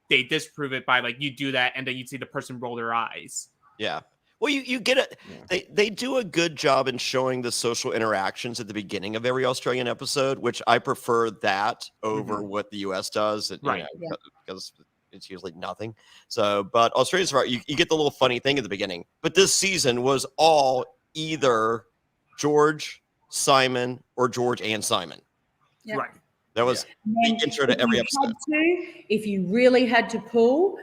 they disprove it by like you do that and then you see the person roll their eyes. Yeah. Well, you get it. Yeah. They do a good job in showing the social interactions at the beginning of every Australian episode, which I prefer that over what the US does. Right. Because it's usually nothing. So, but Australian Survivor, you get the little funny thing at the beginning. But this season was all either George, Simon, or George and Simon. Yep. Right. That was the intro to every episode. If you really had to pull,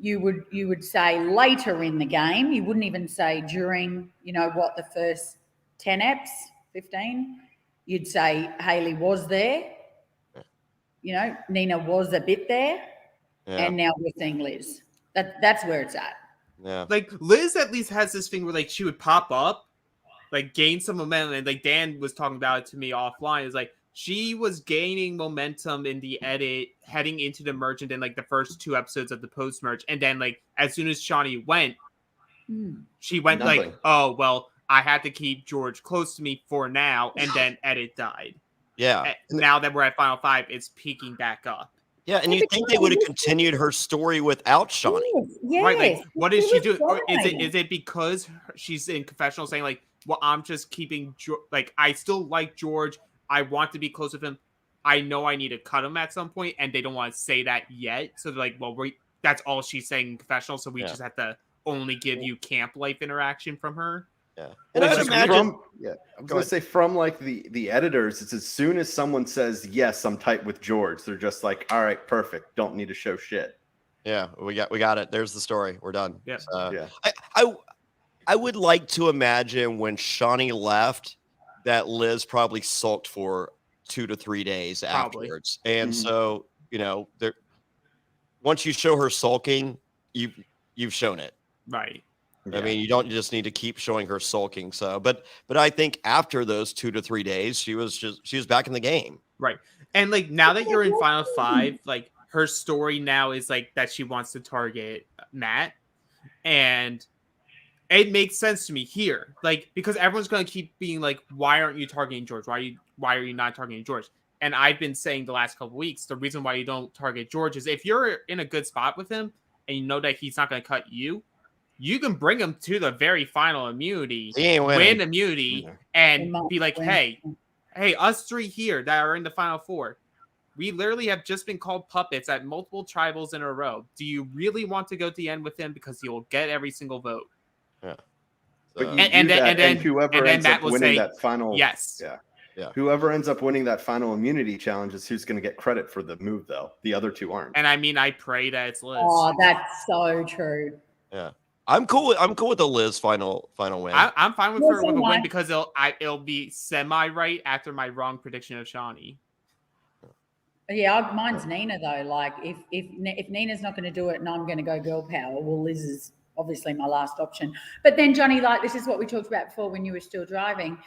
you would say later in the game. You wouldn't even say during, the first 10 eps, 15. You'd say Hayley was there. Nina was a bit there. Yeah. And now we're seeing Liz. That's where it's at. Yeah. Like Liz at least has this thing where like she would pop up, like gain some momentum. And like Dan was talking about it to me offline. It's like she was gaining momentum in the edit heading into the merge and then like the first 2 episodes of the post merge. And then like as soon as Shawnee went, she went like, oh, well, I had to keep George close to me for now. And then edit died. Yeah. Now that we're at Final 5, it's peaking back up. Yeah, and you think they would have continued her story without Shawnee? Yes. Right, like, what is she doing? Or is it because she's in confessional saying like, well, I'm just keeping like I still like George. I want to be close with him. I know I need to cut him at some point, and they don't want to say that yet. So they're like, well, that's all she's saying in confessional. So we just have to only give you camp life interaction from her. Yeah, and I would imagine. I was going to say from like the editors, it's as soon as someone says yes, I'm tight with George, they're just like, all right, perfect. Don't need to show shit. Yeah, we got it. There's the story. We're done. Yeah, I would like to imagine when Shawnee left that Liz probably sulked for 2 to 3 days afterwards, and so there. Once you show her sulking, you've shown it, right? I mean, you don't just need to keep showing her sulking. So, but I think after those 2 to 3 days, she was back in the game. Right. And like now that you're in Final 5, like her story now is like that she wants to target Matt. And it makes sense to me here. Like, because everyone's gonna keep being like, why aren't you targeting George? Why are you not targeting George? And I've been saying the last couple of weeks, the reason why you don't target George is if you're in a good spot with him and you know that he's not gonna cut you. You can bring him to the very final immunity, win immunity, and be like, hey, us 3 here that are in the final 4, we literally have just been called puppets at multiple tribals in a row. Do you really want to go to the end with him because he will get every single vote? Yeah. So, and then whoever ends up winning that final, yes, yeah. Whoever ends up winning that final immunity challenge is who's going to get credit for the move, though. The other 2 aren't. And I mean, I pray that it's Liz. Oh, that's so true. Yeah. I'm cool with the Liz final win. I'm fine with her with a win because it'll be semi right after my wrong prediction of Shawnee. Yeah, mine's Nina though. Like if Nina's not going to do it and I'm going to go girl power, well, Liz is obviously my last option. But then Jonny, like this is what we talked about before when you were still driving.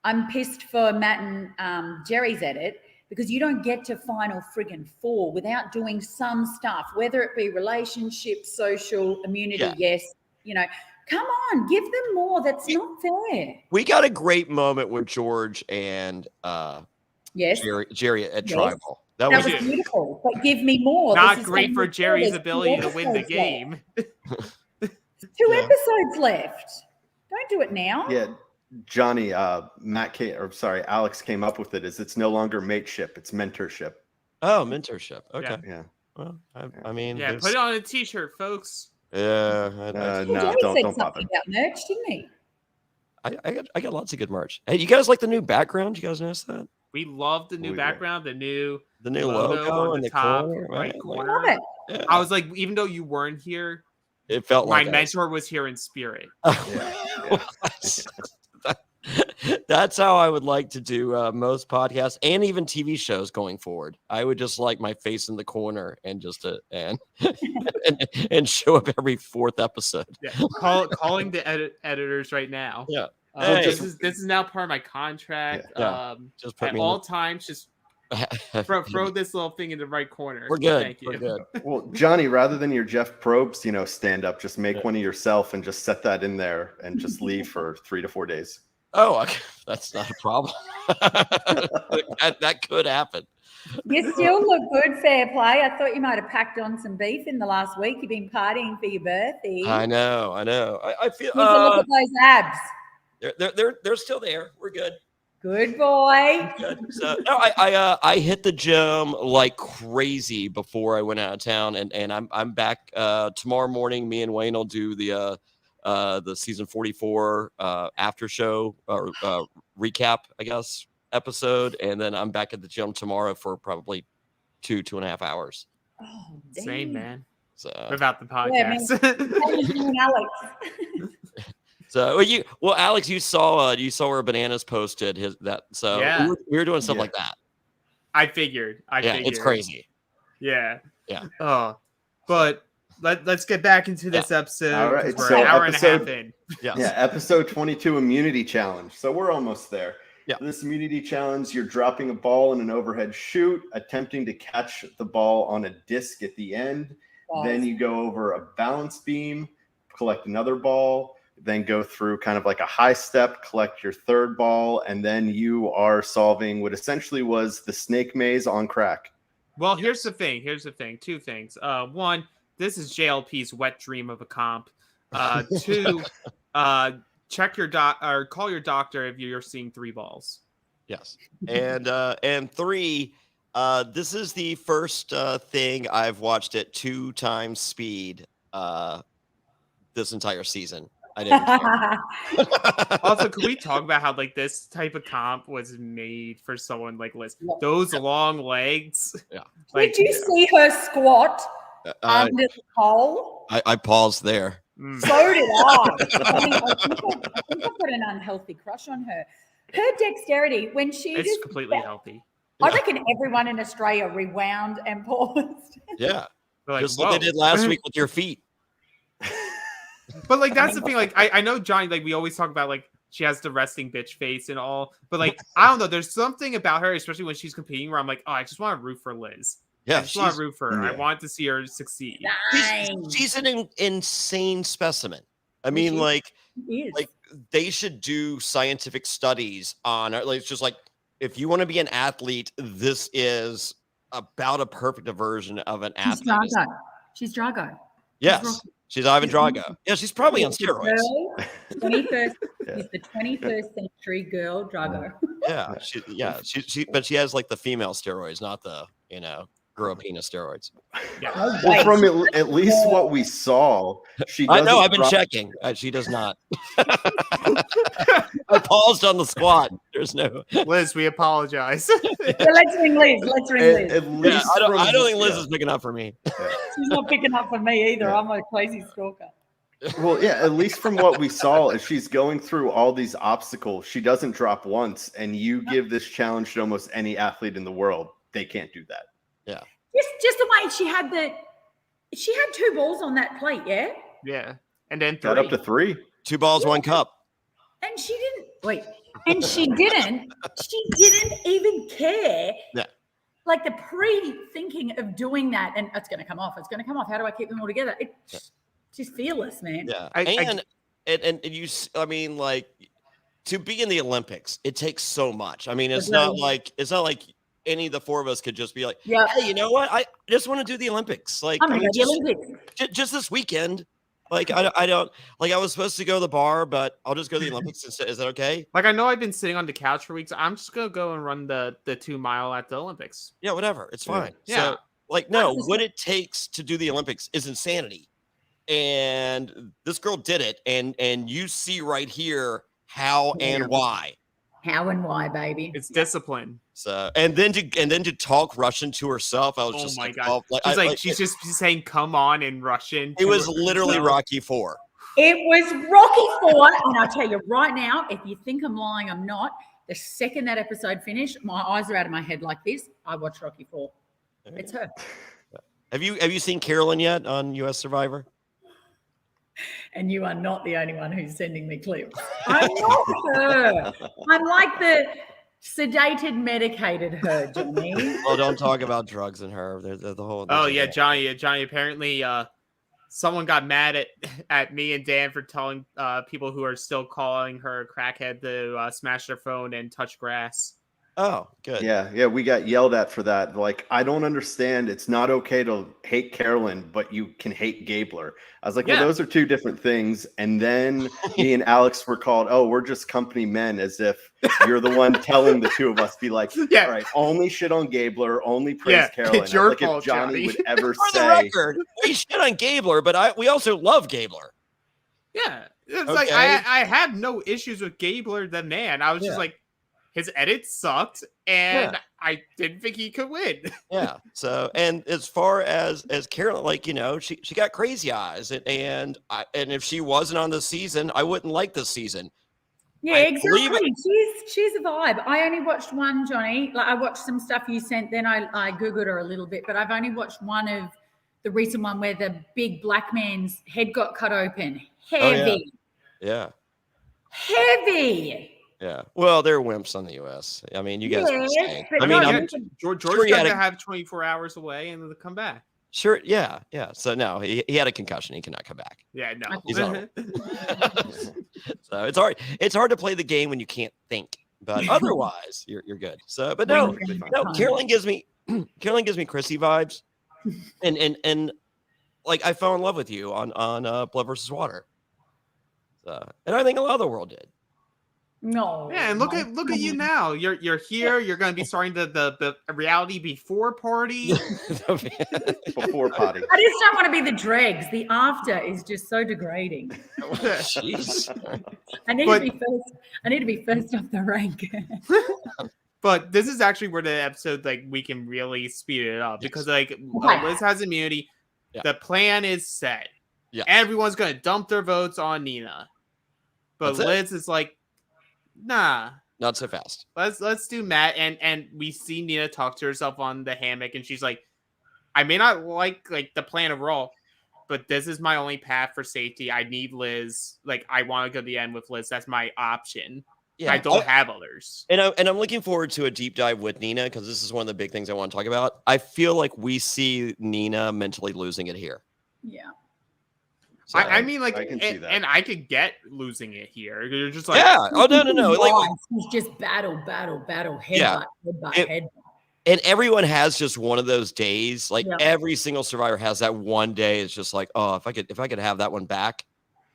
I'm pissed for Matt and Jerry's edit because you don't get to final friggin' 4 without doing some stuff, whether it be relationship, social, immunity. Yes. Come on, give them more. That's not fair. We got a great moment with George and Jerry at Tribal. That was beautiful. But give me more. Not great for Jerry's ability to win the game. 2 episodes left. Don't do it now. Yeah, Jonny, Alex came up with it. It's no longer mateship, it's mentorship. Oh, mentorship. Okay. Yeah. Well, I mean, put it on a t-shirt, folks. Yeah, no, don't bother. About merch, didn't he? I got lots of good merch. Hey, you guys like the new background? You guys notice that? We love the new background, the new logo on the top right corner. I love it. Yeah. I was like, even though you weren't here, it felt my like mentor was here in spirit. That's how I would like to do most podcasts and even TV shows going forward. I would just like my face in the corner and just and show up every 4th episode. Yeah. Calling the editors right now. Yeah. Hey. This is now part of my contract. Yeah. Just put at me all times, just throw this little thing in the right corner. We're good. Thank you. We're good. Well, Johnny, rather than your Jeff Probst, stand up, just make one of yourself and just set that in there and just leave for 3 to 4 days. Oh, okay. That's not a problem. that could happen. You still look good, Fairplay. I thought you might have packed on some beef in the last week. You've been partying for your birthday. I know. I feel. Look at those abs. They're still there. We're good. Good boy. Good. So no, I hit the gym like crazy before I went out of town, and I'm back tomorrow morning. Me and Wayne will do the season 44 after show or recap, I guess, episode, and then I'm back at the gym tomorrow for probably 2.5 hours. Oh, same, man. So without the podcast. Alex. So Alex, you saw where Bananas posted we were doing stuff like that. I figured. It's crazy. Yeah. Oh, but let's get back into this episode. All right, we're an hour and a half in. Yes. Yeah, episode 22 immunity challenge. So we're almost there. Yeah. This immunity challenge, you're dropping a ball in an overhead chute, attempting to catch the ball on a disc at the end. Yes. Then you go over a balance beam, collect another ball, then go through kind of like a high step, collect your 3rd ball, and then you are solving what essentially was the snake maze on crack. Well, here's the thing. 2 things. One, this is JLP's wet dream of a comp. 2, check your or call your doctor if you're seeing 3 balls. Yes. And 3, this is the first thing I've watched at 2 times speed this entire season. I didn't. Also, could we talk about how this type of comp was made for someone like Liz? Those long legs. Yeah. Did you see her squat under the pole? I paused there. So did I. I think I've got an unhealthy crush on her. Her dexterity, when it's completely healthy. I reckon everyone in Australia rewound and paused. Yeah. Just whoa. like they did last week with your feet. But that's the thing. I know Johnny. We always talk about she has the resting bitch face and all. But I don't know. There's something about her, especially when she's competing, where I'm like, oh, I just want to root for Liz. Yeah, I just want to root for her. Yeah. I want to see her succeed. She's an insane specimen. I mean, they should do scientific studies on her. It's just if you want to be an athlete, this is about a perfect version of an athlete. She's Drago. Yes. She's Ivan Drago. Yeah, she's probably on steroids. She's the 21st century girl, Drago. But she has the female steroids, not the girl penis steroids. Yeah. Well, from at least what we saw, she doesn't. I know. I've been checking. She does not. I paused on the squat. There's no Liz. We apologize. So let's ring Liz. At least I don't think Liz is picking up for me. She's not picking up for me either. I'm a crazy stalker. Well, yeah, at least from what we saw, as she's going through all these obstacles, she doesn't drop once. And you give this challenge to almost any athlete in the world, they can't do that. Yeah. Just the way she had 2 balls on that plate, yeah? Yeah. And then 3. Got up to 3. 2 balls, 1 cup. And she didn't even care. Yeah. The pre-thinking of doing that, and it's going to come off. How do I keep them all together? She's fearless, man. Yeah. And you, to be in the Olympics, it takes so much. I mean, it's not like any of the 4 of us could just be like, yeah, hey, you know what? I just want to do the Olympics. Just this weekend. I don't I was supposed to go to the bar, but I'll just go to the Olympics instead. Is that okay? I know I've been sitting on the couch for weeks. I'm just gonna go and run the 2 mile at the Olympics. Yeah, whatever. It's fine. Yeah. So no, what it takes to do the Olympics is insanity. And this girl did it, and you see right here how and why. How and why, baby. It's discipline. So and then to talk Russian to herself, I was God. She's just saying "come on" in Russian. It was literally Rocky IV. It was Rocky 4, and I'll tell you right now, if you think I'm lying, I'm not. The second that episode finished, my eyes are out of my head like this. I watched Rocky 4. It's her. Have you seen Carolyn yet on US Survivor? And you are not the only one who's sending me clips. I'm not her. I'm like the sedated, medicated her, Jonny. Oh, don't talk about drugs in her. The whole. Oh yeah, Johnny. Apparently, someone got mad at me and Dan for telling people who are still calling her a crackhead to smash their phone and touch grass. Oh, good. Yeah, we got yelled at for that. Like, I don't understand. It's not okay to hate Carolyn, but you can hate Gabler. I was like, well, those are two different things. And then me and Alex were called, oh, we're just company men, as if you're the one telling the two of us, be like, all right, only shit on Gabler, only praise Carolyn. It's your like fault, if Johnny would ever For the say, record, we shit on Gabler, but we also love Gabler. Yeah, it's like I had no issues with Gabler the man. I was just like, his edits sucked, and I didn't think he could win. Yeah. So, and as far as Carolyn, like, you know, she got crazy eyes, and if she wasn't on this season, I wouldn't like this season. Yeah, exactly. She's a vibe. I only watched one, Jonny. Like, I watched some stuff you sent, then I Googled her a little bit, but I've only watched one of the recent one where the big black man's head got cut open. Heavy. Yeah. Heavy. Yeah. Well, they're wimps on the US. I mean, you guys are insane. but I mean, no, I'm George sure got to have 24 hours away and then come back. sure. Yeah. Yeah. So no, he had a concussion. He cannot come back. Yeah, no. He's all right. So it's hard to play the game when you can't think, but otherwise you're good. So, but no, Carolyn gives me Chrissy vibes, and like I fell in love with you on Blood versus Water. So, and I think a lot of the world did. No. Yeah, and look at you now. You're here. You're going to be starting the reality before party. before party. I just don't want to be the dregs. The after is just so degrading. Jeez. I need to be first off the rank. But this is actually where the episode, like, we can really speed it up because, like, Liz has immunity. Yeah. The plan is set. Yeah. Everyone's going to dump their votes on Nina. But Liz is like, nah, not so fast. Let's do Matt, and we see Nina talk to herself on the hammock, and she's like, I may not like the plan overall, but this is my only path for safety. I need Liz. Like, I want to go to the end with Liz. That's my option. Yeah, I don't have others. And I'm looking forward to a deep dive with Nina because this is one of the big things I want to talk about. I feel like we see Nina mentally losing it here. Yeah. So, I mean, like, I can see that. and I could get losing it here. You're just like, yeah. Oh no. Like, it's just battle, headbutt. And everyone has just one of those days. Like every single survivor has that one day. It's just like, oh, if I could have that one back.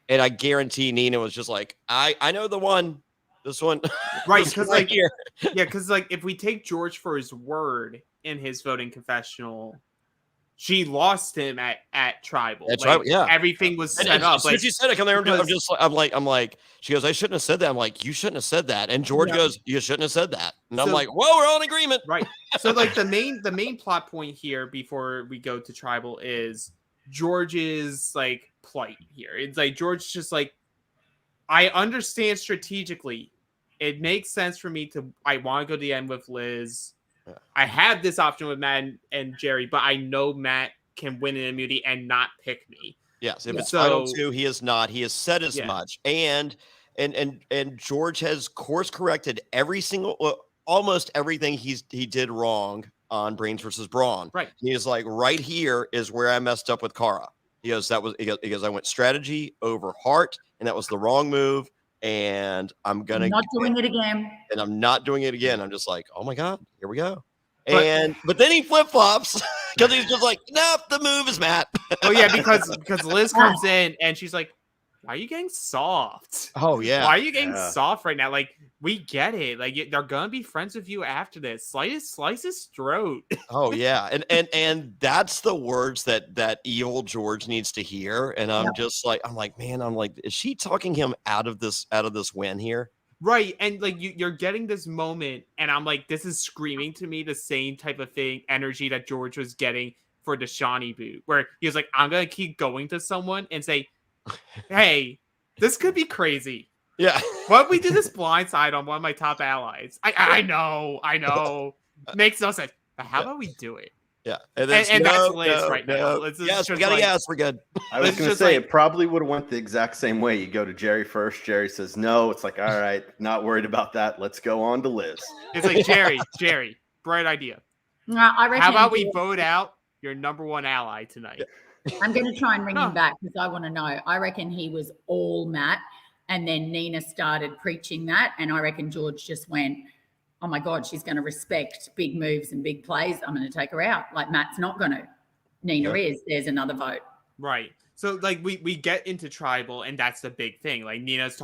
And I guarantee Nina was just like, I know the one. This one, right? Because like here, because like if we take George for his word in his voting confessional, she lost him at Tribal. At Tribal, yeah. Everything was set up. Like she said, I come there. I'm like. She goes, I shouldn't have said that. I'm like, you shouldn't have said that. And George goes, you shouldn't have said that. And I'm like, whoa, we're all in agreement, right? So like the main plot point here before we go to Tribal is George's like plight here. It's like George just like, I understand strategically. It makes sense for me I want to go to the end with Liz. Yeah. I have this option with Matt and Jerry, but I know Matt can win an immunity and not pick me. Yes, if it's final two, he is not. He has said as much. And George has course corrected almost everything he did wrong on Brains versus Brawn. Right. He is like, right here is where I messed up with Cara. He goes, I went strategy over heart, and that was the wrong move. And I'm not doing it again. And I'm not doing it again. I'm just like, oh my God, here we go. But then he flip flops because he's just like, nope, the move is Matt. Oh yeah, because Liz comes in and she's like, why are you getting soft? Oh yeah. Why are you getting soft right now? Like, we get it. Like, they're gonna be friends with you after this. Slice his throat. Oh yeah, and that's the words that evil George needs to hear. And I'm like, is she talking him out of this win here? Right, and like you're getting this moment, and I'm like, this is screaming to me the same type of energy that George was getting for the Shawnee boot, where he was like, I'm gonna keep going to someone and say, hey, this could be crazy. Yeah. What if we do this blindside on one of my top allies? I know. Makes no sense. But how about we do it? Yeah. And that's Liz right now. Liz is Yes, we just got a like- yes. We're good. I was It's going to just say like- it probably would have went the exact same way. You go to Jerry first. Jerry says no. It's like, all right, not worried about that. Let's go on to Liz. It's like, Jerry, bright idea. I reckon. How about we vote out your number one ally tonight? I'm going to try and ring No. him back because I want to know. I reckon he was all Matt, and then Nina started preaching that, and I reckon George just went, "Oh my God, she's going to respect big moves and big plays. I'm going to take her out." Like Matt's not going to. Nina is. There's another vote. Right. So like we get into tribal, and that's the big thing. Like Nina's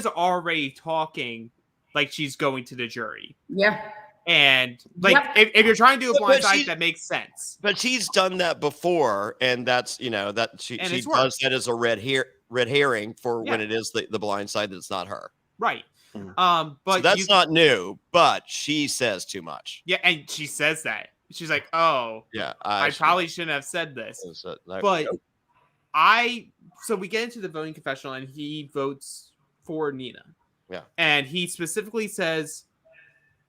already talking like she's going to the jury. Yeah. And like Yep. if you're trying to do a But blindside, she- that makes sense. But she's done that before, and that's that she And she it's does worked. that as a red herring for when Yeah. it is the blind side that's not her. Right. Mhm. But So that's not new, but she says too much. Yeah, and she says that. She's like, "Oh, Yeah, I probably shouldn't have said this." But so we get into the voting confessional, and he votes for Nina. Yeah. And he specifically says,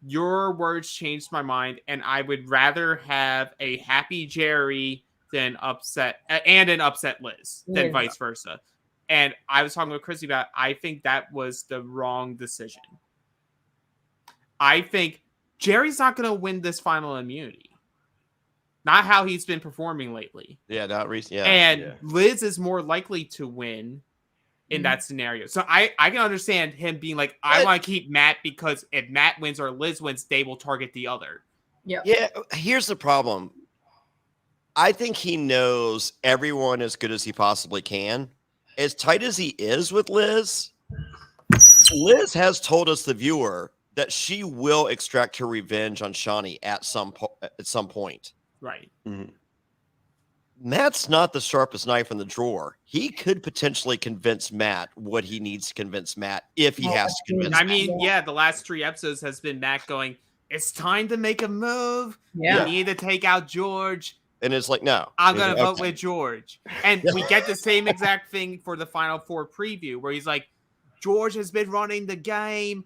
"Your words changed my mind, and I would rather have a happy Jerry than upset and an upset Liz than Liz. vice versa." And I was talking with Chrissy about, I think that was the wrong decision. I think Jerry's not going to win this final immunity. Not how he's been performing lately. Yeah, not recent. Yeah, And yeah. Liz is more likely to win in that scenario. So I can understand him being like, I But- want to keep Matt because if Matt wins or Liz wins, they will target the other. Yeah. yeah. Here's the problem. I think he knows everyone as good as he possibly can. As tight as he is with Liz, Liz has told us, the viewer, that she will extract her revenge on Shawnee at some point. Right. Matt's not the sharpest knife in the drawer. He could potentially convince Matt what he needs to convince Matt if he has to convince. I mean, yeah, the last 3 episodes has been Matt going, it's time to make a move. Yeah. We need to take out George. And it's like, no, I'm going to vote Okay. with George. And we get the same exact thing for the Final Four preview where he's like, George has been running the game.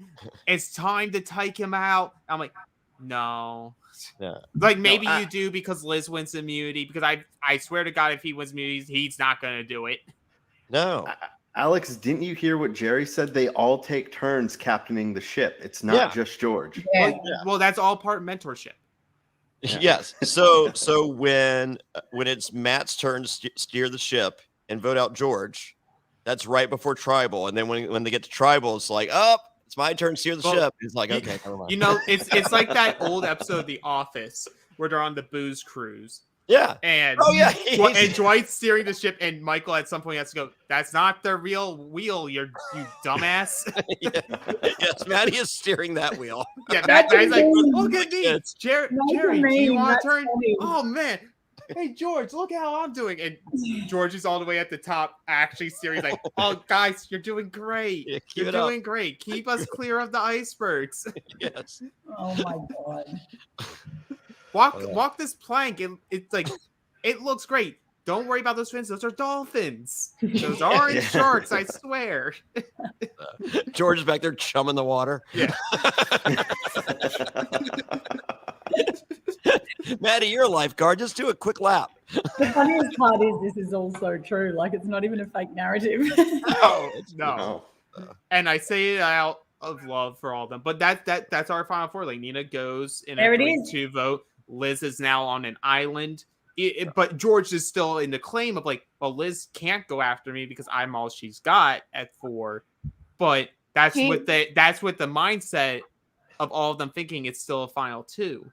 It's time to take him out. I'm like, no. Yeah. Like maybe No, you do because Liz wins immunity. Because I swear to God, if he wins immunity, he's not going to do it. No. Alex, didn't you hear what Jerry said? They all take turns captaining the ship. It's not just George. Yeah. Well, that's all part of mentorship. Yeah. Yes. So when it's Matt's turn to steer the ship and vote out George, that's right before tribal. And then when they get to tribal, it's like, oh, it's my turn to steer the ship. It's like, okay, never mind. You know, it's like that old episode of The Office where they're on the booze cruise. Yeah. And Oh yeah. and Dwight's steering the ship, and Michael at some point has to go, that's not the real wheel, you dumbass. Yes, Maddie is steering that wheel. Yeah, That's Matt's like, amazing. look at me. It's- Jerry, That's do you amazing. want That's to turn? funny. Oh, man. Hey, George, look how I'm doing. And George is all the way at the top, actually steering. He's like, oh, guys, you're doing great. Yeah, keep You're it up. doing great. Keep us clear of the icebergs. Yes. Oh my God. Walk this plank. It's like, it looks great. Don't worry about those fins. Those are dolphins. Those aren't Yeah. sharks, I swear. George is back there chumming the water. Yeah. Maddie, you're a lifeguard. Just do a quick lap. The funniest part is this is also true. Like it's not even a fake narrative. No. No. And I say it out of love for all of them. But that's our Final Four. Like Nina goes in There a it is. 3-2 vote. Liz is now on an island. But George is still in the claim of like, well, Liz can't go after me because I'm all she's got at 4. But that's what the mindset of all of them thinking it's still a final 2.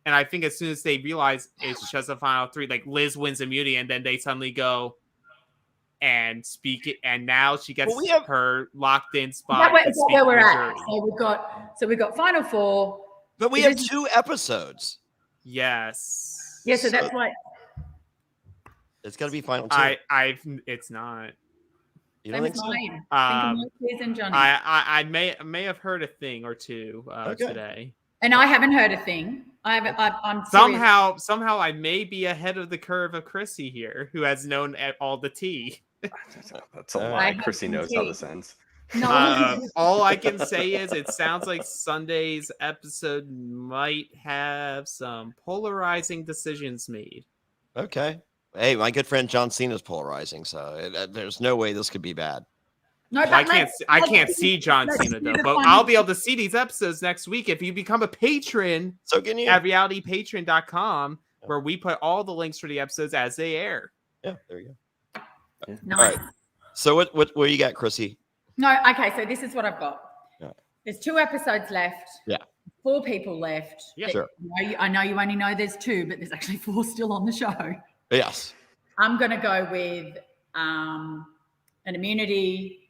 And I think as soon as they realize it's just a final 3, like Liz wins immunity, and then they suddenly go and speak it, and now she gets her locked in spot. That's to speak where we're to the at. jury. So we've got Final Four. But we have 2 episodes. Yes. Yeah, so that's why. It's got to be final 2. It's not. You don't think so? And Jonny. I may have heard a thing or two today. And I haven't heard a thing. I'm serious. Somehow I may be ahead of the curve of Chrissy here, who has known all the tea. That's a I lie. have Chrissy some knows how tea. this ends. No. All I can say is it sounds like Sunday's episode might have some polarizing decisions made. Okay. Hey, my good friend John Cena's polarizing, so there's no way this could be bad. No, Well, I can't see John let's Cena do though, the but fun- I'll be able to see these episodes next week if you become a patron So can you? at realitypatron.com, where we put all the links for the episodes as they air. Yeah, there you go. Nice. All right. So what you got, Chrissy? No, okay, so this is what I've got. Yeah. There's 2 episodes left. Yeah. 4 people left. Yeah. Sure. I know you only know there's 2, but there's actually 4 still on the show. Yes. I'm going to go with an immunity,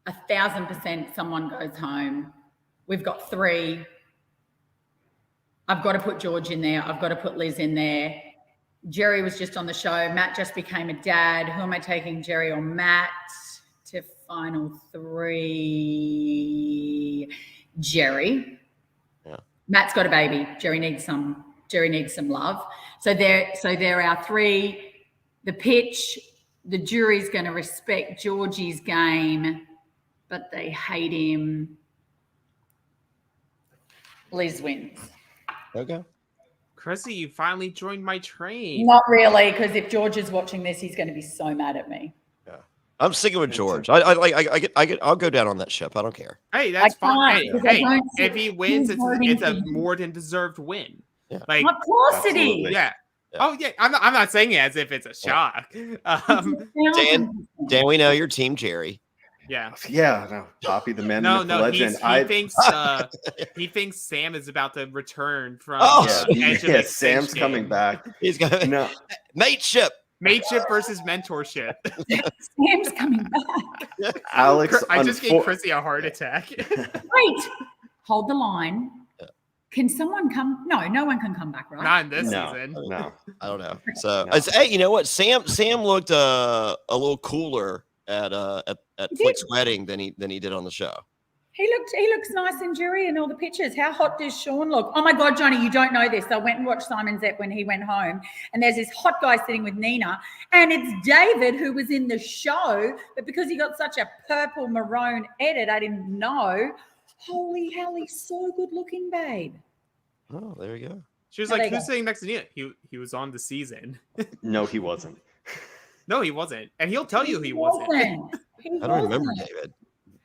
1,000% someone goes home. We've got 3. I've got to put George in there. I've got to put Liz in there. Gerry was just on the show. Matt just became a dad. Who am I taking, Gerry or Matt? To final 3. Gerry. Yeah. Matt's got a baby. Gerry needs some love. So there are 3. The pitch, the jury's going to respect Georgie's game, but they hate him. Liz wins. Okay. Chrissy, you finally joined my train. Not really, because if George is watching this, he's going to be so mad at me. I'm sticking with George. I'll go down on that ship. I don't care. Hey, that's I fine. can't, because I Hey, don't if see he wins, who's voting it's for a him. more than deserved win. Yeah. Like, Of course it Absolutely. is. yeah. Yeah. Oh yeah. I'm not saying it as if it's a shock. Dan, we know your team, Gerry. Yeah. Yeah, no, Poppy the man, No, myth, the no. legend. He thinks Sam is about to return from. Oh, Yeah, Edge of Sam's Extinction. coming back. He's got No, mateship. Mateship versus mentorship. Sam's coming back. Alex. I just gave Chrissy a heart attack. Wait, hold the line. Can someone come? No one can come back, right? Not in this No, season. no. I don't know. So, No. hey, you know what? Sam looked a little cooler at Flick's wedding than he did on the show. He looks nice in Jury in all the pictures. How hot does Sean look? Oh my God, Johnny, you don't know this. I went and watched Simon's Ep when he went home, and there's this hot guy sitting with Nina, and it's David who was in the show, but because he got such a purple maroon edit, I didn't know. Holy hell, he's so good looking, babe. Oh, there you go. She was There like, they "Who's go. sitting next to Nina?" He was on the season. No, he wasn't. No, he wasn't, and he'll tell you he wasn't. He I don't remember wasn't. David.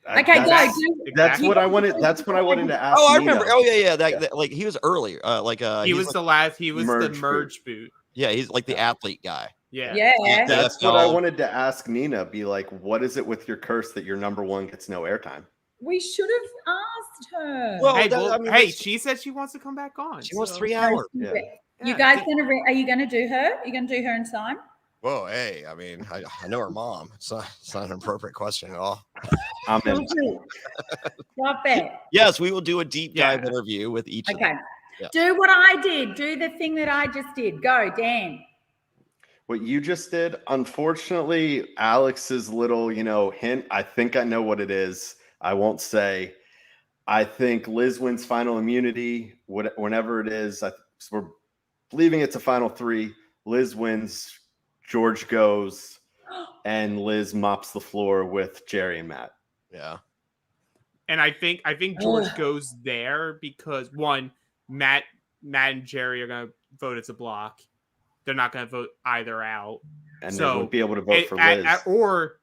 Okay, go. That's, Do- that's Exactly. what I wanted. That's what I wanted to ask. Oh, I Nina. remember. Oh, yeah. That, like he was earlier. He he's was like, the last. He was the merge merge boot. yeah, he's like the athlete guy. Yeah. Yeah. That's what I NFL. wanted to ask Nina. Be like, what is it with your curse that your number 1 gets no airtime? We should have asked her. Well, Hey, that- I mean, hey, that's- she said she wants to come back on. She wants so- 3 hours. Yeah. You Yeah. guys are you gonna do her? Are you gonna do her and Simon? Whoa, hey, I mean, I know her mom. It's not an appropriate question at all. I'm in. Stop it. Yes, we will do a deep dive Yeah. interview with each of Okay. them. Yeah. Do what I did. Do the thing that I just did. Go, Dan. What you just did, unfortunately, Alex's little, hint, I think I know what it is. I won't say. I think Liz wins final immunity, whenever it is. We're believing it's a final 3. Liz wins, George goes, and Liz mops the floor with Gerry and Matt. Yeah. And I think George Ugh. goes there because one, Matt and Gerry are gonna vote as a block. They're not gonna vote either out. And So, they won't be able to vote for At- Liz. or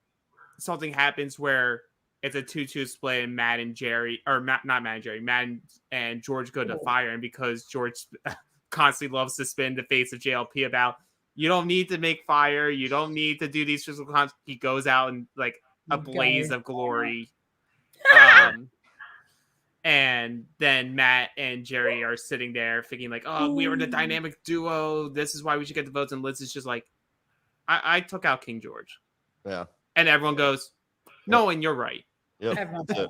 something happens where it's a 2-2 split and Matt and Gerry, or not Matt and Gerry, Matt and George go to fire. And because George constantly loves to spin the face of JLP about, you don't need to make fire, you don't need to do these physical cons, he goes out and like a blaze of glory. And then Matt and Gerry are sitting there thinking like, oh, we were the dynamic duo. This is why we should get the votes. And Liz is just like, I took out King George. Yeah. And everyone goes, no, and you're right. Yep. Everyone. That's it.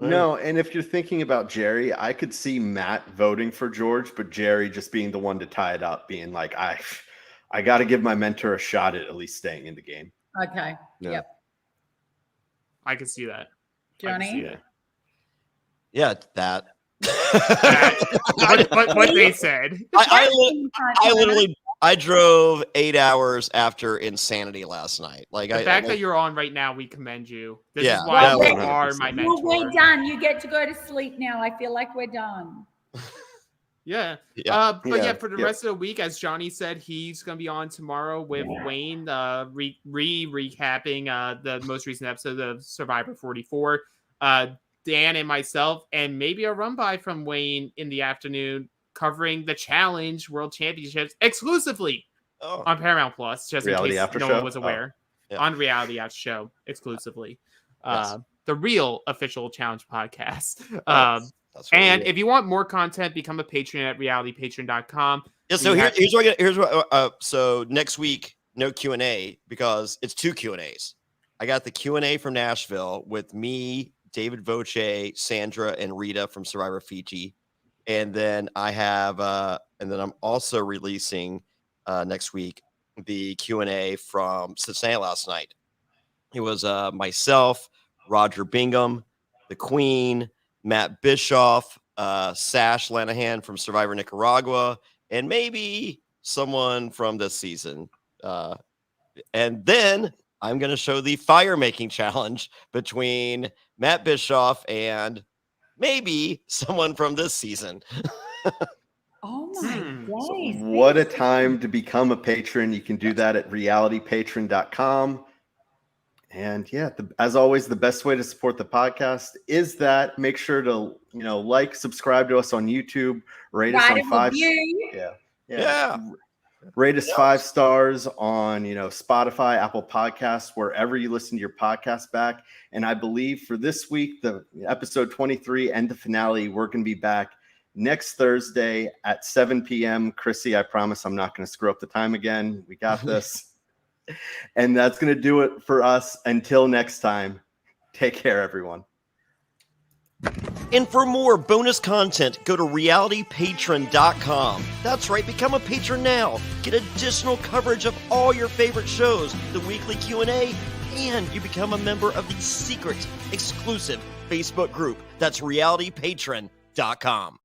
No, and if you're thinking about Gerry, I could see Matt voting for George, but Gerry just being the one to tie it up, being like, I got to give my mentor a shot at least staying in the game. Okay. Yeah. Yep. I can see that. I can see Johnny. that. Yeah, that. What they said. I literally I drove 8 hours after insanity last night. Like The fact that you're on right now, we commend you. This Yeah, is why that you was are my 100%. mentor. Well, we're done. You get to go to sleep now. I feel like we're done. Yeah. For the rest of the week, as Jonny said, he's going to be on tomorrow with Wayne, recapping the most recent episode of Survivor 44. Dan and myself, and maybe a run by from Wayne in the afternoon, covering the Challenge World Championships exclusively on Paramount Plus, just Reality in case After no Show? one was aware. On Reality After Show exclusively. The real official challenge podcast. And if you want more content, become a patron at realitypatron.com. Yeah, so so next week, no Q&A because it's 2 Q&As. I got the Q&A from Nashville with me, David Voce, Sandra, and Rita from Survivor Fiji. And then I have and then I'm also releasing next week the Q&A from Cincinnati last night. It was myself, Roger Bingham, the Queen, Matt Bischoff, Sash Lanahan from Survivor Nicaragua, and maybe someone from this season. And then I'm going to show the fire making challenge between Matt Bischoff and maybe someone from this season. Oh my days. What a time to become a patron. You can do that at realitypatron.com. And yeah, as always, the best way to support the podcast is that make sure to, like, subscribe to us on YouTube, rate us on 5. Yeah. Rate us 5 stars on, Spotify, Apple Podcasts, wherever you listen to your podcast back. And I believe for this week, the episode 23 and the finale, we're going to be back next Thursday at 7 p.m. Chrissy, I promise I'm not going to screw up the time again. We got this. And that's going to do it for us. Until next time, take care, everyone. And for more bonus content, go to realitypatron.com. That's right, become a patron now. Get additional coverage of all your favorite shows, the weekly Q&A, and you become a member of the secret, exclusive Facebook group. That's realitypatron.com.